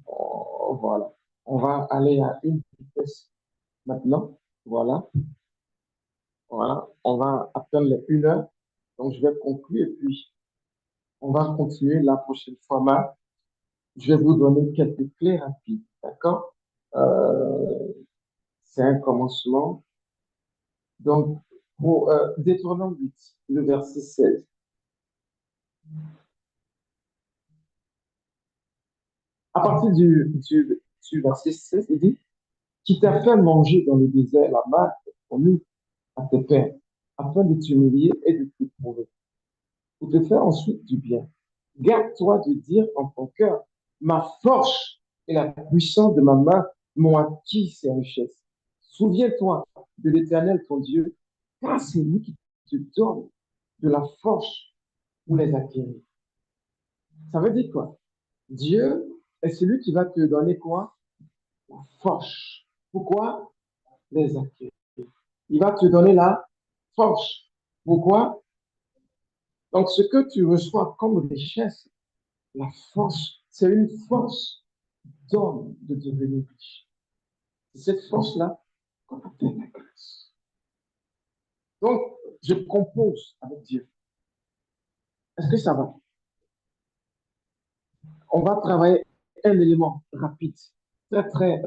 Speaker 1: Oh, voilà. On va aller à une vitesse maintenant. Voilà. Voilà. On va atteindre les 1 heure. Donc, je vais conclure et puis on va continuer la prochaine fois. Je vais vous donner quelques clés rapides. D'accord? C'est un commencement. Donc, pour Deutéronome 8, le verset 16. À partir du verset 16, il dit, qui t'a fait manger dans le désert la manne promise à tes pères, afin de t'humilier et de t'éprouver, pour te faire ensuite du bien. Garde-toi de dire en ton cœur, ma force et la puissance de ma main m'ont acquis ces richesses. Souviens-toi de l'Éternel, ton Dieu, car c'est lui qui te donne de la force pour les acquérir. Ça veut dire quoi? Dieu est celui qui va te donner quoi? La force. Pourquoi? Les acquérir. Il va te donner la force. Pourquoi? Donc, ce que tu reçois comme richesse, la force, c'est une force d'homme de devenir riche. C'est cette force-là qu'on appelle la grâce. Donc, je compose avec Dieu. Est-ce que ça va? On va travailler un élément rapide, très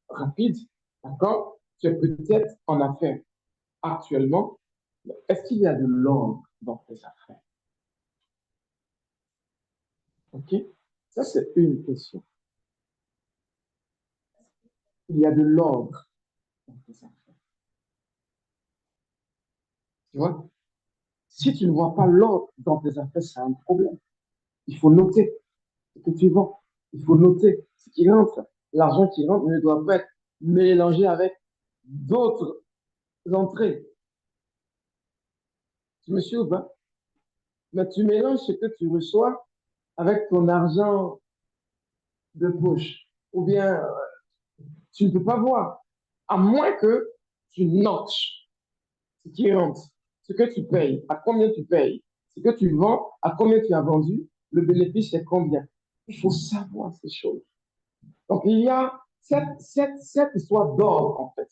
Speaker 1: rapide, d'accord? Tu es peut-être en affaires actuellement. Est-ce qu'il y a de l'ordre dans tes affaires? OK? Ça, c'est une question. Il y a de l'ordre dans tes affaires. Tu vois? Si tu ne vois pas l'ordre dans tes affaires, c'est un problème. Il faut noter ce que tu vends. Il faut noter ce qui rentre. L'argent qui rentre ne doit pas être mélangé avec d'autres entrées. Tu me suis ou pas? Mais tu mélanges ce que tu reçois avec ton argent de poche. Ou bien, tu ne peux pas voir. À moins que tu notes ce qui rentre, ce que tu payes, à combien tu payes, ce que tu vends, à combien tu as vendu, le bénéfice c'est combien. Il faut savoir ces choses. Donc, il y a cette histoire d'ordre, en fait.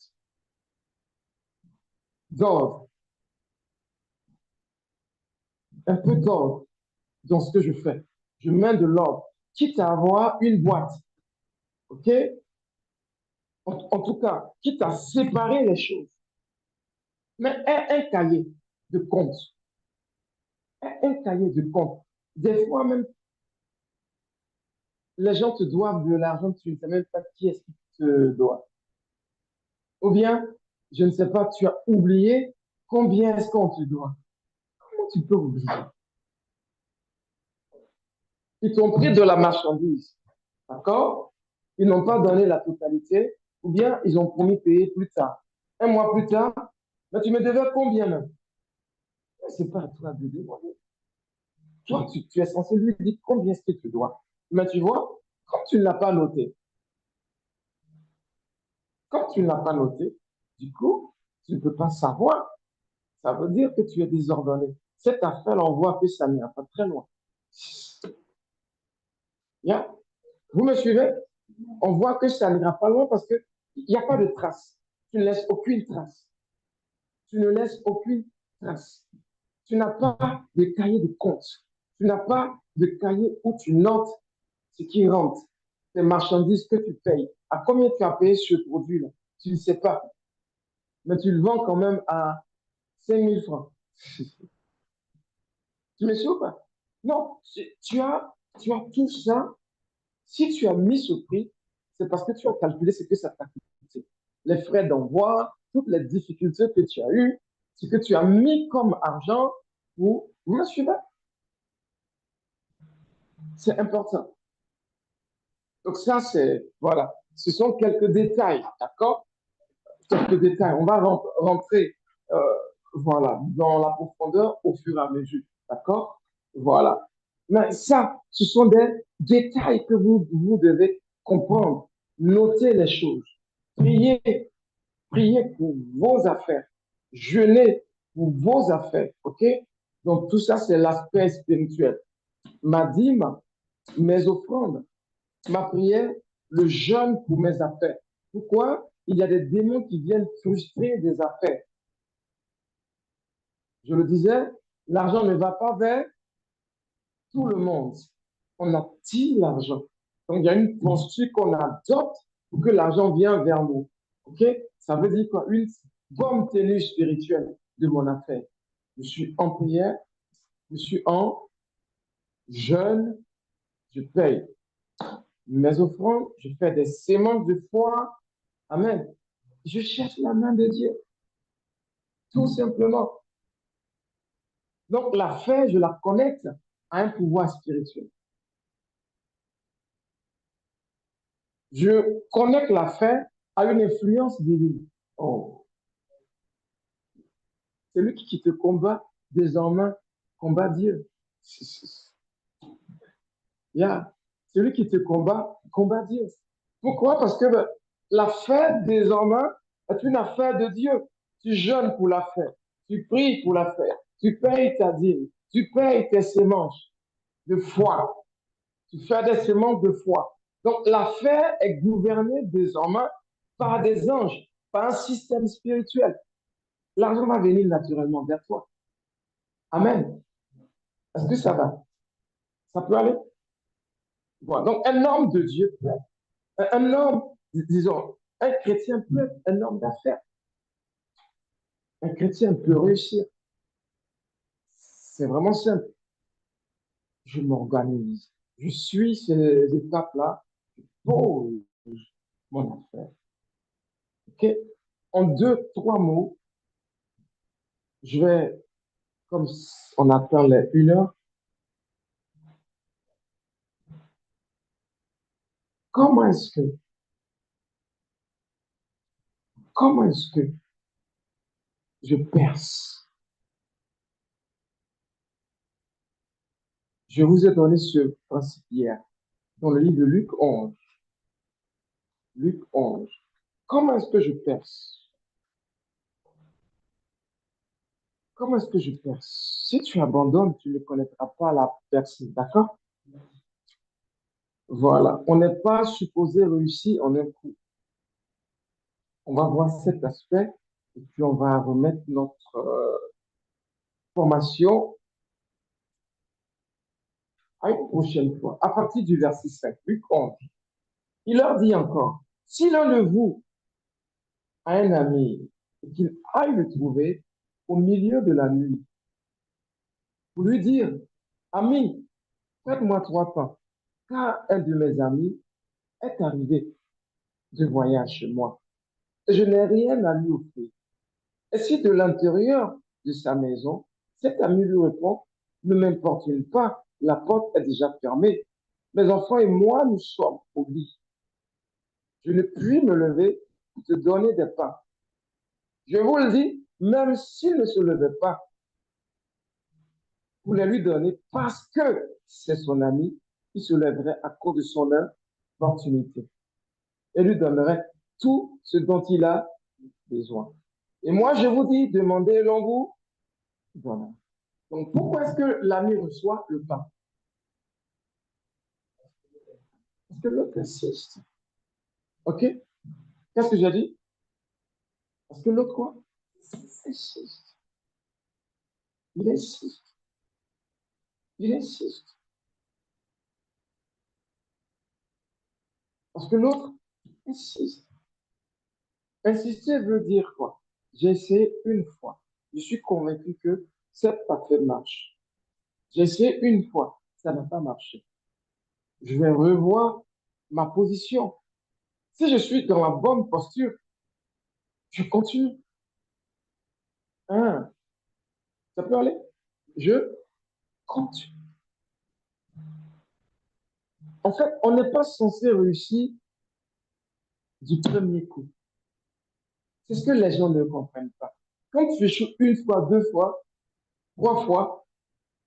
Speaker 1: D'ordre. Un peu d'ordre dans ce que je fais. Je mets de l'ordre, quitte à avoir une boîte. OK? En tout cas, quitte à séparer les choses. Mais un cahier de compte. Un cahier de compte. Des fois même, les gens te doivent de l'argent, tu ne sais même pas qui est-ce qui te doit. Ou bien, je ne sais pas, tu as oublié combien est-ce qu'on te doit. Comment tu peux oublier? Ils t'ont pris de la marchandise. D'accord? Ils n'ont pas donné la totalité, ou bien ils ont promis de payer plus tard. Un mois plus tard, mais tu me devais combien même? C'est pas à toi de demander. Toi, tu es censé lui dire combien est-ce que tu dois. Mais tu vois, quand tu ne l'as pas noté, quand tu ne l'as pas noté, du coup, tu ne peux pas savoir. Ça veut dire que tu es désordonné. Cette affaire, on voit que ça n'ira pas très loin. Bien. Vous me suivez? On voit que ça n'ira pas loin parce qu'il n'y a pas de trace. Tu ne laisses aucune trace. Tu ne laisses aucune trace. Tu n'as pas de cahier de compte. Tu n'as pas de cahier où tu notes ce qui rentre, les marchandises que tu payes. À combien tu as payé ce produit-là? Tu ne sais pas. Mais tu le vends quand même à 5 000 francs. Tu me suis ou pas? Non, tu as tout ça. Si tu as mis ce prix, c'est parce que tu as calculé ce que ça t'a coûté. Les frais d'envoi, toutes les difficultés que tu as eues, ce que tu as mis comme argent pour me suivre. C'est important. Donc ça, voilà, ce sont quelques détails, d'accord? Quelques détails. On va rentrer, euh, voilà, dans la profondeur au fur et à mesure, d'accord? Voilà. Mais ça, ce sont des détails que vous devez comprendre. Notez les choses. Priez, priez pour vos affaires. Jeûnez pour vos affaires, ok? Donc tout ça, c'est l'aspect spirituel. Ma dîme, mes offrandes, ma prière, le jeûne pour mes affaires. Pourquoi? Il y a des démons qui viennent frustrer des affaires. Je le disais, l'argent ne va pas vers tout le monde. On attire l'argent. Donc, il y a une posture qu'on adopte pour que l'argent vienne vers nous. OK? Ça veut dire quoi? Une bonne tenue spirituelle de mon affaire. Je suis en prière, je suis en jeûne, je paye mes offrandes, je fais des sémences de foi. Amen. Je cherche la main de Dieu, tout simplement. Donc, la foi, je la connecte à un pouvoir spirituel. Je connecte la foi à une influence divine. Oh. Celui qui te combat, désormais, combat Dieu. Yeah. Celui qui te combat Dieu. Pourquoi? Parce que l'affaire, désormais, est une affaire de Dieu. Tu jeûnes pour la faire. Tu pries pour la faire. Tu payes ta dîme. Tu payes tes semences de foi. Tu fais des semences de foi. Donc, l'affaire est gouvernée désormais par des anges, par un système spirituel. L'argent va venir naturellement vers toi. Amen. Est-ce que ça va? Ça peut aller? Voilà. Donc, un homme de Dieu, un homme, disons, un chrétien peut être un homme d'affaires. Un chrétien peut réussir. C'est vraiment simple. Je m'organise. Je suis ces étapes-là. Je pose mon affaire. OK? En 2, 3 mots, je vais, comme on attend les 1 heure, comment est-ce que, comment est-ce que je perce? Je vous ai donné ce principe hier dans le livre de Luc 11. Luc 11. Comment est-ce que je perce? Comment est-ce que je perce? Si tu abandonnes, tu ne connaîtras pas la personne, d'accord? Voilà. On n'est pas supposé réussir en un coup. On va voir cet aspect et puis on va remettre notre formation à une prochaine fois. À partir du verset 5, Luc 11, il leur dit encore, si l'un de vous a un ami et qu'il aille le trouver au milieu de la nuit pour lui dire, ami, prête-moi 3 pains, car un de mes amis est arrivé de voyage chez moi et je n'ai rien à lui offrir. Et si de l'intérieur de sa maison, cet ami lui répond, ne m'importune pas, la porte est déjà fermée. Mes enfants et moi, nous sommes au lit. Je ne puis me lever pour te donner des pains. Je vous le dis, même s'il ne se levait pas pour les lui donner, parce que c'est son ami, il se lèverait à cause de son opportunité et lui donnerait tout ce dont il a besoin. Et moi, je vous dis, demandez et l'on vous donnera. Donc, pourquoi est-ce que l'ami reçoit le pain? Parce que l'autre insiste. OK? Qu'est-ce que j'ai dit? Parce que l'autre quoi? Insiste. Il insiste. Il insiste. Parce que l'autre insiste. Insister veut dire quoi? J'ai essayé une fois. Je suis convaincu que cette parfait marche. J'ai essayé une fois. Ça n'a pas marché. Je vais revoir ma position. Si je suis dans la bonne posture, je continue. Hein? Ça peut aller? Je continue. En fait, on n'est pas censé réussir du premier coup. C'est ce que les gens ne comprennent pas. Quand tu échoues 1 fois, 2 fois, 3 fois,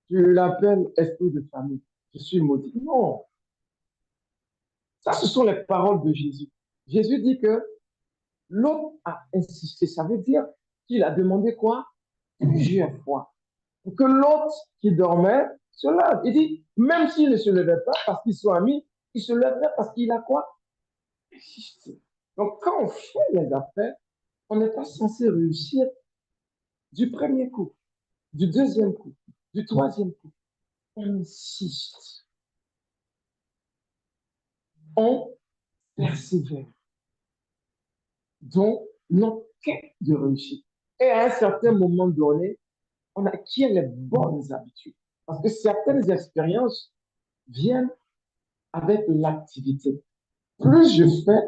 Speaker 1: tu l'appelles esprit de famille. Je suis maudit. Non. Ça, ce sont les paroles de Jésus. Jésus dit que l'autre a insisté. Ça veut dire qu'il a demandé quoi? Plusieurs fois. Pour que l'autre qui dormait se lève. Il dit, même s'il ne se levait pas parce qu'ils sont amis, il se lèverait parce qu'il a quoi? Insisté. Donc, quand on fait les affaires, on n'est pas censé réussir du premier coup, du deuxième coup, du troisième coup. On insiste. On persévère. Donc, notre quête de réussite. Et à un certain moment donné, on acquiert les bonnes habitudes. Parce que certaines expériences viennent avec l'activité. Plus je fais,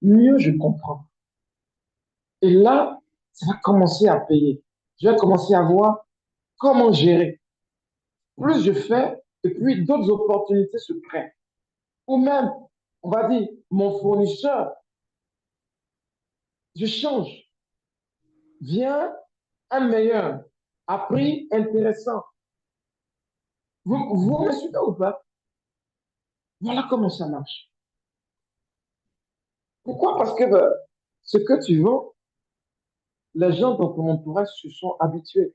Speaker 1: mieux je comprends. Et là, ça va commencer à payer. Je vais commencer à voir comment gérer. Plus je fais, et puis d'autres opportunités se créent. Ou même, on va dire, mon fournisseur, je change. Viens un meilleur, à prix intéressant. Vous me suivez ou pas? Voilà comment ça marche. Pourquoi? Parce que ce que tu vends, les gens dans ton entourage se sont habitués.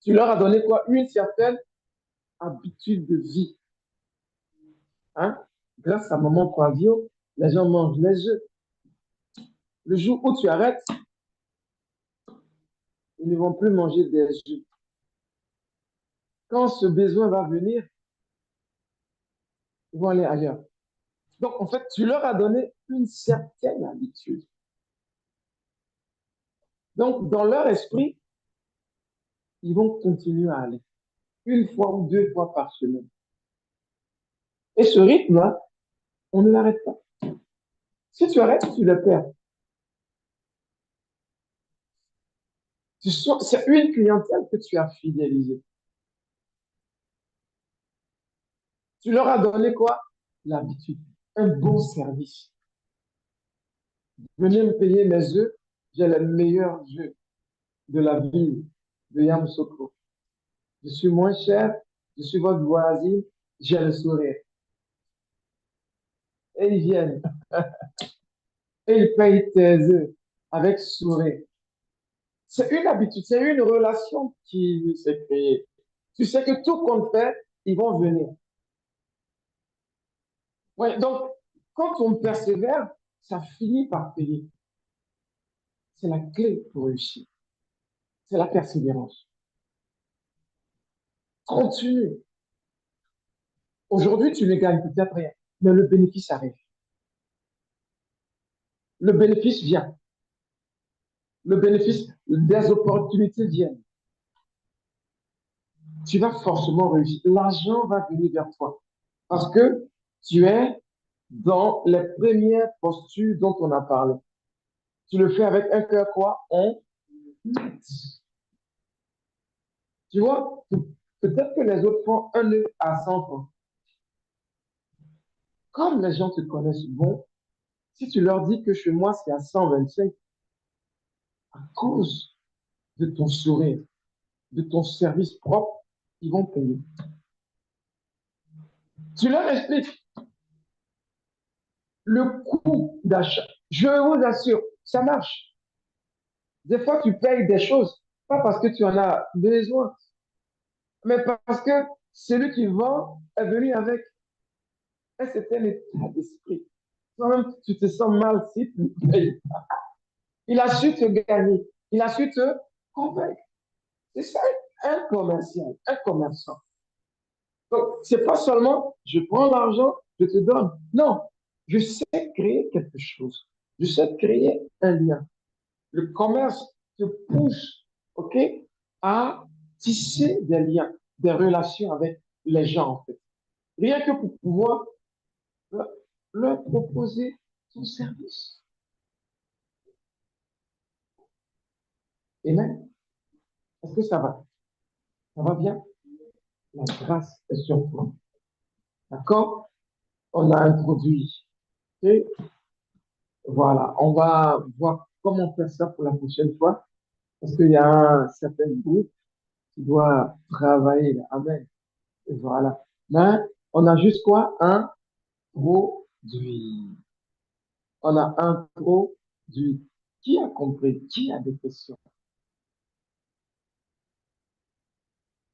Speaker 1: Tu leur as donné quoi? Une certaine habitude de vie. Hein? Grâce à Maman Quavio, les gens mangent les œufs. Le jour où tu arrêtes, ils ne vont plus manger des œufs. Quand ce besoin va venir, ils vont aller ailleurs. Donc, en fait, tu leur as donné une certaine habitude. Donc, dans leur esprit, ils vont continuer à aller une fois ou deux fois par semaine. Et ce rythme-là, on ne l'arrête pas. Si tu arrêtes, tu le perds. C'est une clientèle que tu as fidélisée. Tu leur as donné quoi? L'habitude. Un bon service. Venez me payer mes œufs. J'ai les meilleurs œufs de la ville de Yamoussoukro. Je suis moins cher. Je suis votre voisine. J'ai le sourire. Et ils viennent. Et ils payent tes œufs avec sourire. C'est une habitude, c'est une relation qui s'est créée. Tu sais que tout compte fait, ils vont venir. Ouais, donc, quand on persévère, ça finit par payer. C'est la clé pour réussir. C'est la persévérance. Continue. Aujourd'hui, tu ne gagnes peut-être rien, mais le bénéfice arrive. Le bénéfice vient. Le bénéfice des opportunités viennent. Tu vas forcément réussir. L'argent va venir vers toi parce que tu es dans les premières postures dont on a parlé. Tu le fais avec un cœur quoi? Tu vois, peut-être que les autres font un œuf à 100 francs. Comme les gens te connaissent bon, si tu leur dis que chez moi c'est à 125, à cause de ton sourire, de ton service propre, ils vont payer. Tu leur expliques le coût d'achat. Je vous assure, ça marche. Des fois, tu payes des choses, pas parce que tu en as besoin, mais parce que celui qui vend est venu avec un certain état d'esprit. Toi-même, tu te sens mal si tu payes. Il a su te gagner. Il a su te convaincre. C'est ça, un commercial, un commerçant. Donc, c'est pas seulement je prends l'argent, je te donne. Non, je sais créer quelque chose. Je sais créer un lien. Le commerce te pousse, OK, à tisser des liens, des relations avec les gens, en fait. Rien que pour pouvoir leur, leur proposer ton service. Et même, est-ce que ça va? Ça va bien? La grâce est sur toi. D'accord? On a introduit. Et voilà, on va voir comment faire ça pour la prochaine fois, parce qu'il y a un certain groupe qui doit travailler. Là. Amen. Et voilà. Mais on a juste quoi? Un produit. On a un produit. Qui a compris? Qui a des questions?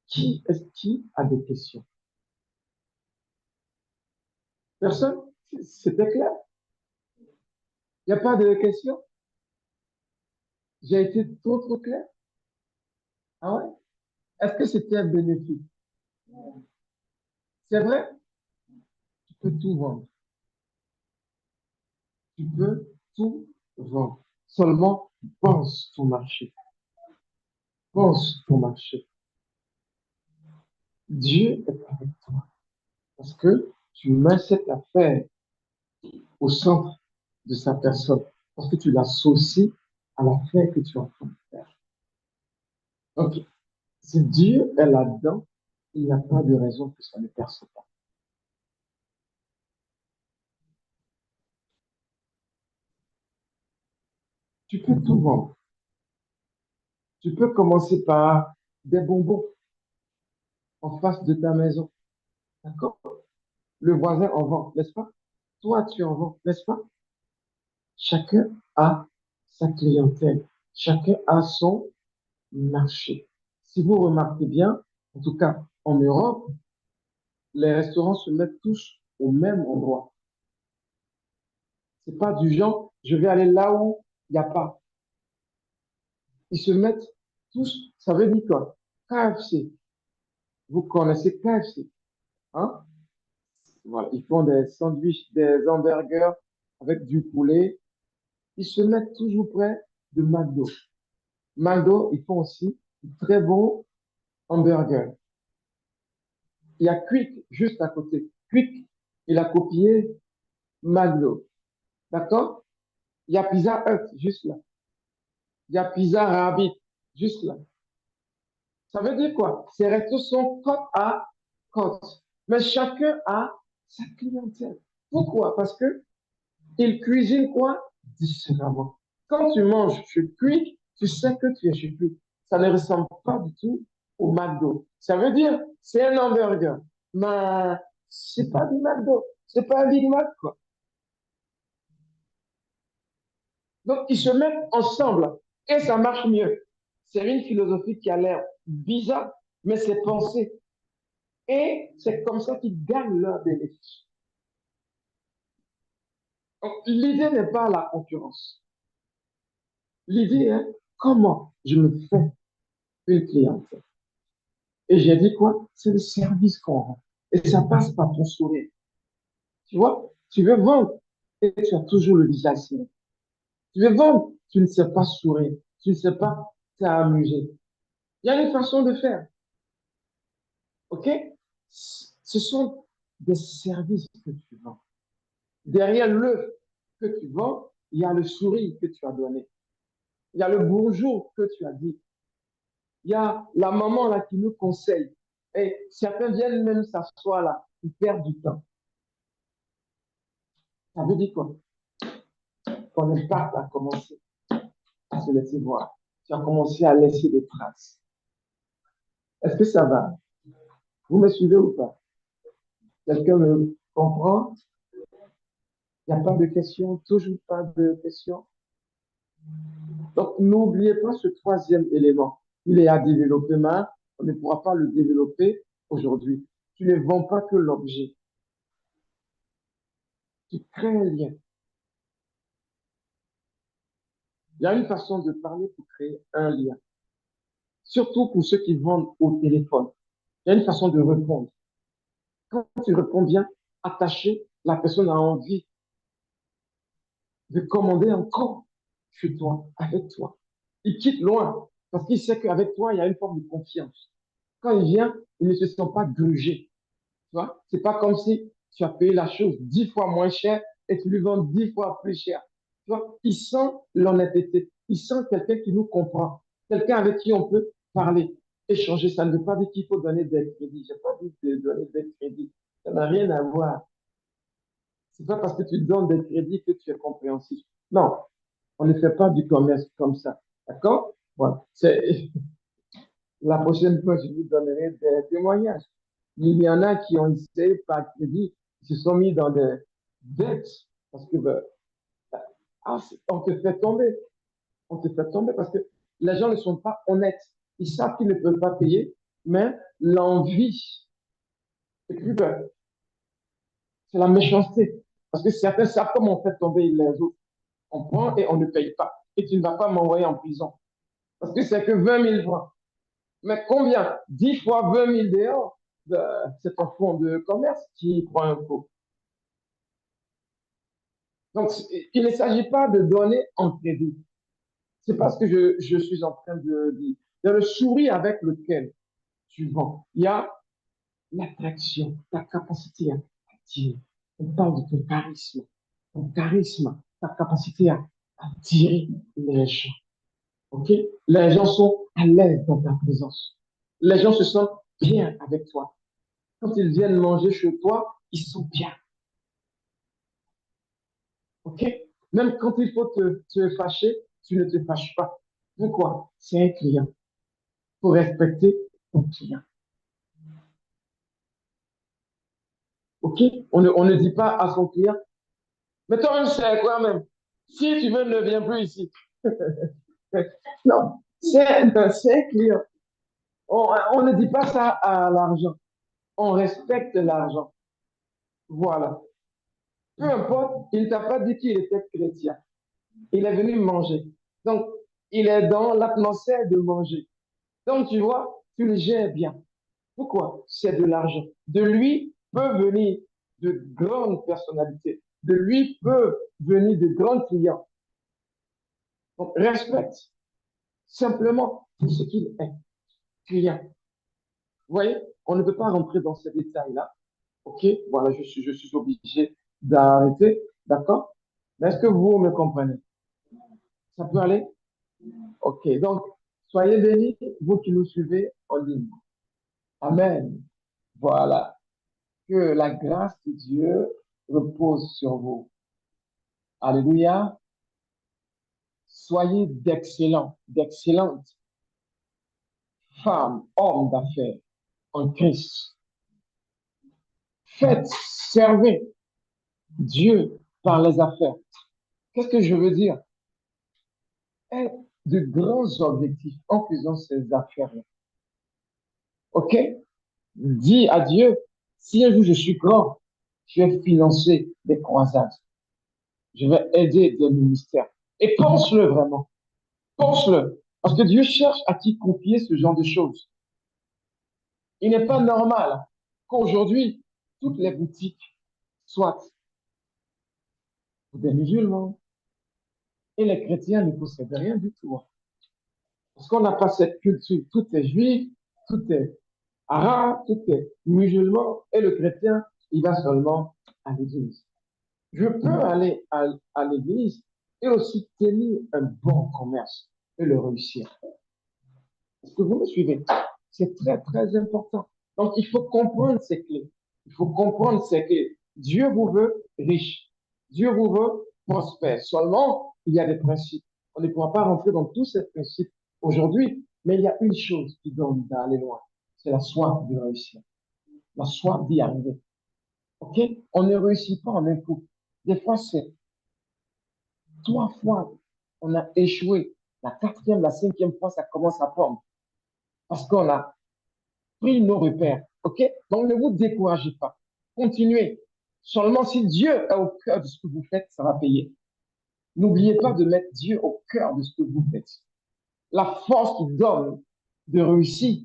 Speaker 1: Qui est-ce qui a des questions? Personne? C'était clair? Il n'y a pas de questions? J'ai été trop clair? Ah ouais? Est-ce que c'était un bénéfice? C'est vrai? Tu peux tout vendre. Tu peux tout vendre. Seulement, pense ton marché. Pense ton marché. Dieu est avec toi. Parce que tu mets cette affaire au centre de sa personne. Parce que tu l'associes à l'affaire que tu es en train de faire. Donc, si Dieu est là-dedans, il n'y a pas de raison que ça ne perce pas. Tu peux tout vendre. Tu peux commencer par des bonbons en face de ta maison. D'accord? Le voisin en vend, n'est-ce pas? Toi, tu en vends, n'est-ce pas? Chacun a sa clientèle. Chacun a son marché. Si vous remarquez bien, en tout cas en Europe, les restaurants se mettent tous au même endroit. C'est pas du genre, je vais aller là où il n'y a pas. Ils se mettent tous, ça veut dire quoi? KFC. Vous connaissez KFC, hein? Voilà, ils font des sandwichs, des hamburgers avec du poulet. Ils se mettent toujours près de McDo. McDo, ils font aussi de très bons hamburgers. Il y a Quick juste à côté. Quick, il a copié McDo. D'accord? Il y a Pizza Hut juste là. Il y a Pizza Rabbit juste là. Ça veut dire quoi? Ces restos sont côte à côte. Mais chacun a sa clientèle. Pourquoi? Parce que ils cuisinent quoi? Différemment. Quand tu manges chez Quick, tu sais que tu es chez Quick. Ça ne ressemble pas du tout au McDo. Ça veut dire, c'est un hamburger. Mais c'est pas du McDo. C'est pas un Big Mac, quoi. Donc, ils se mettent ensemble et ça marche mieux. C'est une philosophie qui a l'air bizarre, mais c'est pensé. Et c'est comme ça qu'ils gagnent leur bénéfice. Donc, l'idée n'est pas la concurrence. L'idée est comment je me fais une clientèle. Et j'ai dit quoi? C'est le service qu'on rend. Et ça passe par ton sourire. Tu vois, tu veux vendre et tu as toujours le visage serré. Tu veux vendre, tu ne sais pas sourire. Tu ne sais pas t'amuser. Il y a une façon de faire. OK? Ce sont des services que tu vends. Derrière le que tu vends, il y a le sourire que tu as donné. Il y a le bonjour que tu as dit. Il y a la maman là qui nous conseille. Et certains viennent même s'asseoir là, ils perdent du temps. Ça veut dire quoi? Ton impact a commencé à se laisser voir. Tu as commencé à laisser des traces. Est-ce que ça va? Vous me suivez ou pas? Quelqu'un me comprend? Il n'y a pas de questions, toujours pas de questions. Donc, n'oubliez pas ce troisième élément. Il est à développer, mais on ne pourra pas le développer aujourd'hui. Tu ne vends pas que l'objet. Tu crées un lien. Il y a une façon de parler pour créer un lien. Surtout pour ceux qui vendent au téléphone. Il y a une façon de répondre. Quand tu réponds bien, attaché, la personne a envie de commander encore chez toi, avec toi. Il quitte loin parce qu'il sait qu'avec toi, il y a une forme de confiance. Quand il vient, il ne se sent pas grugé. Tu vois, c'est pas comme si tu as payé la chose 10 fois moins cher et tu lui vends 10 fois plus cher. Tu vois, il sent l'honnêteté. Il sent quelqu'un qui nous comprend. Quelqu'un avec qui on peut parler, échanger. Ça ne veut pas dire qu'il faut donner des crédits. J'ai pas dit de donner des crédits. Ça n'a rien à voir. C'est pas parce que tu donnes des crédits que tu es compréhensif. Non, on ne fait pas du commerce comme ça. D'accord? Voilà. C'est, la prochaine fois, je vous donnerai des témoignages. Il y en a qui ont essayé par crédit, qui se sont mis dans des dettes parce que on te fait tomber. On te fait tomber parce que les gens ne sont pas honnêtes. Ils savent qu'ils ne peuvent pas payer, mais l'envie, et puis c'est la méchanceté. Parce que certains savent comment on fait tomber les autres. On prend et on ne paye pas. Et tu ne vas pas m'envoyer en prison. Parce que c'est que 20 000 francs. Mais combien? 10 fois 20 000 dehors. C'est un fonds de commerce qui prend un pot. Donc, il ne s'agit pas de donner en crédit. C'est pas ce que je suis en train de dire. Dans le sourire avec lequel tu vends, il y a l'attraction, ta capacité à attirer. On parle de ton charisme. Ton charisme, ta capacité à attirer les gens. OK? Les gens sont à l'aise dans ta présence. Les gens se sentent bien avec toi. Quand ils viennent manger chez toi, ils sont bien. OK? Même quand il faut te fâcher, tu ne te fâches pas. Pourquoi? C'est un client. Il faut respecter ton client. OK? On ne dit pas à son client, mais toi, c'est quoi même? Si tu veux, ne viens plus ici. Non, c'est un client. On ne dit pas ça à l'argent. On respecte l'argent. Voilà. Peu importe, il ne t'a pas dit qu'il était chrétien. Il est venu manger. Donc, il est dans l'atmosphère de manger. Donc, tu vois, tu le gères bien. Pourquoi? C'est de l'argent. De lui peut venir de grandes personnalités. De lui peut venir de grands clients. Donc, respecte simplement ce qu'il est, client. Vous voyez, on ne peut pas rentrer dans ces détails-là. OK? Voilà, je suis obligé d'arrêter. D'accord? Mais est-ce que vous me comprenez? Ça peut aller? OK. Donc, soyez bénis, vous qui nous suivez en ligne. Amen. Voilà. Que la grâce de Dieu repose sur vous. Alléluia. Soyez d'excellentes femmes, hommes d'affaires en Christ. Faites, servez Dieu par les affaires. Qu'est-ce que je veux dire? Aie de grands objectifs en faisant ces affaires-là. OK? Dis à Dieu, si un jour je suis grand, je vais financer des croisades. Je vais aider des ministères. Et pense-le vraiment. Pense-le. Parce que Dieu cherche à qui confier ce genre de choses. Il n'est pas normal qu'aujourd'hui, toutes les boutiques soient pour des musulmans et les chrétiens ne possèdent rien du tout. Parce qu'on n'a pas cette culture. Tout est juif, tout est arabe, tout est musulman et le chrétien, il va seulement à l'église. Je peux aller à l'église et aussi tenir un bon commerce et le réussir. Est-ce que vous me suivez? C'est très, très important. Donc, il faut comprendre ces clés. Il faut comprendre ces clés. Dieu vous veut riche. Dieu vous veut prospère. Seulement, il y a des principes. On ne pourra pas rentrer dans tous ces principes aujourd'hui, mais il y a une chose qui donne d'aller loin. C'est la soif de réussir. La soif d'y arriver. OK? On ne réussit pas en un coup. Des fois, c'est 3 fois, on a échoué. La quatrième, la cinquième fois, ça commence à prendre. Parce qu'on a pris nos repères. OK? Donc, ne vous découragez pas. Continuez. Seulement si Dieu est au cœur de ce que vous faites, ça va payer. N'oubliez pas de mettre Dieu au cœur de ce que vous faites. La force qui donne de réussir,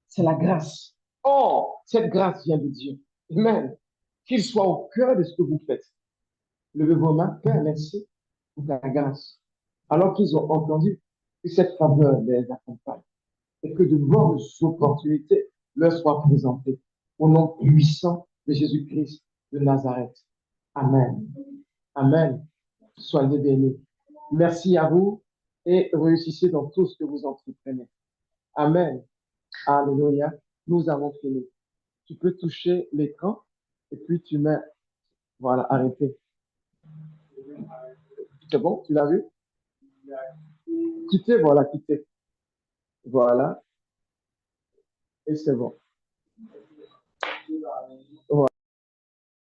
Speaker 1: c'est la grâce. Or, cette grâce vient de Dieu. Amen. Qu'il soit au cœur de ce que vous faites. Levez vos mains, Père, merci pour ta grâce. Alors qu'ils ont entendu que cette faveur les accompagne et que de bonnes opportunités leur soient présentées. Au nom puissant de Jésus-Christ de Nazareth. Amen. Amen. Soyez bénis. Merci à vous et réussissez dans tout ce que vous entreprenez. Amen. Alléluia. Nous avons fini. Tu peux toucher l'écran et puis tu mets, voilà, arrêtez. C'est bon? Tu l'as vu? Quittez, voilà, quittez. Voilà. Et c'est bon.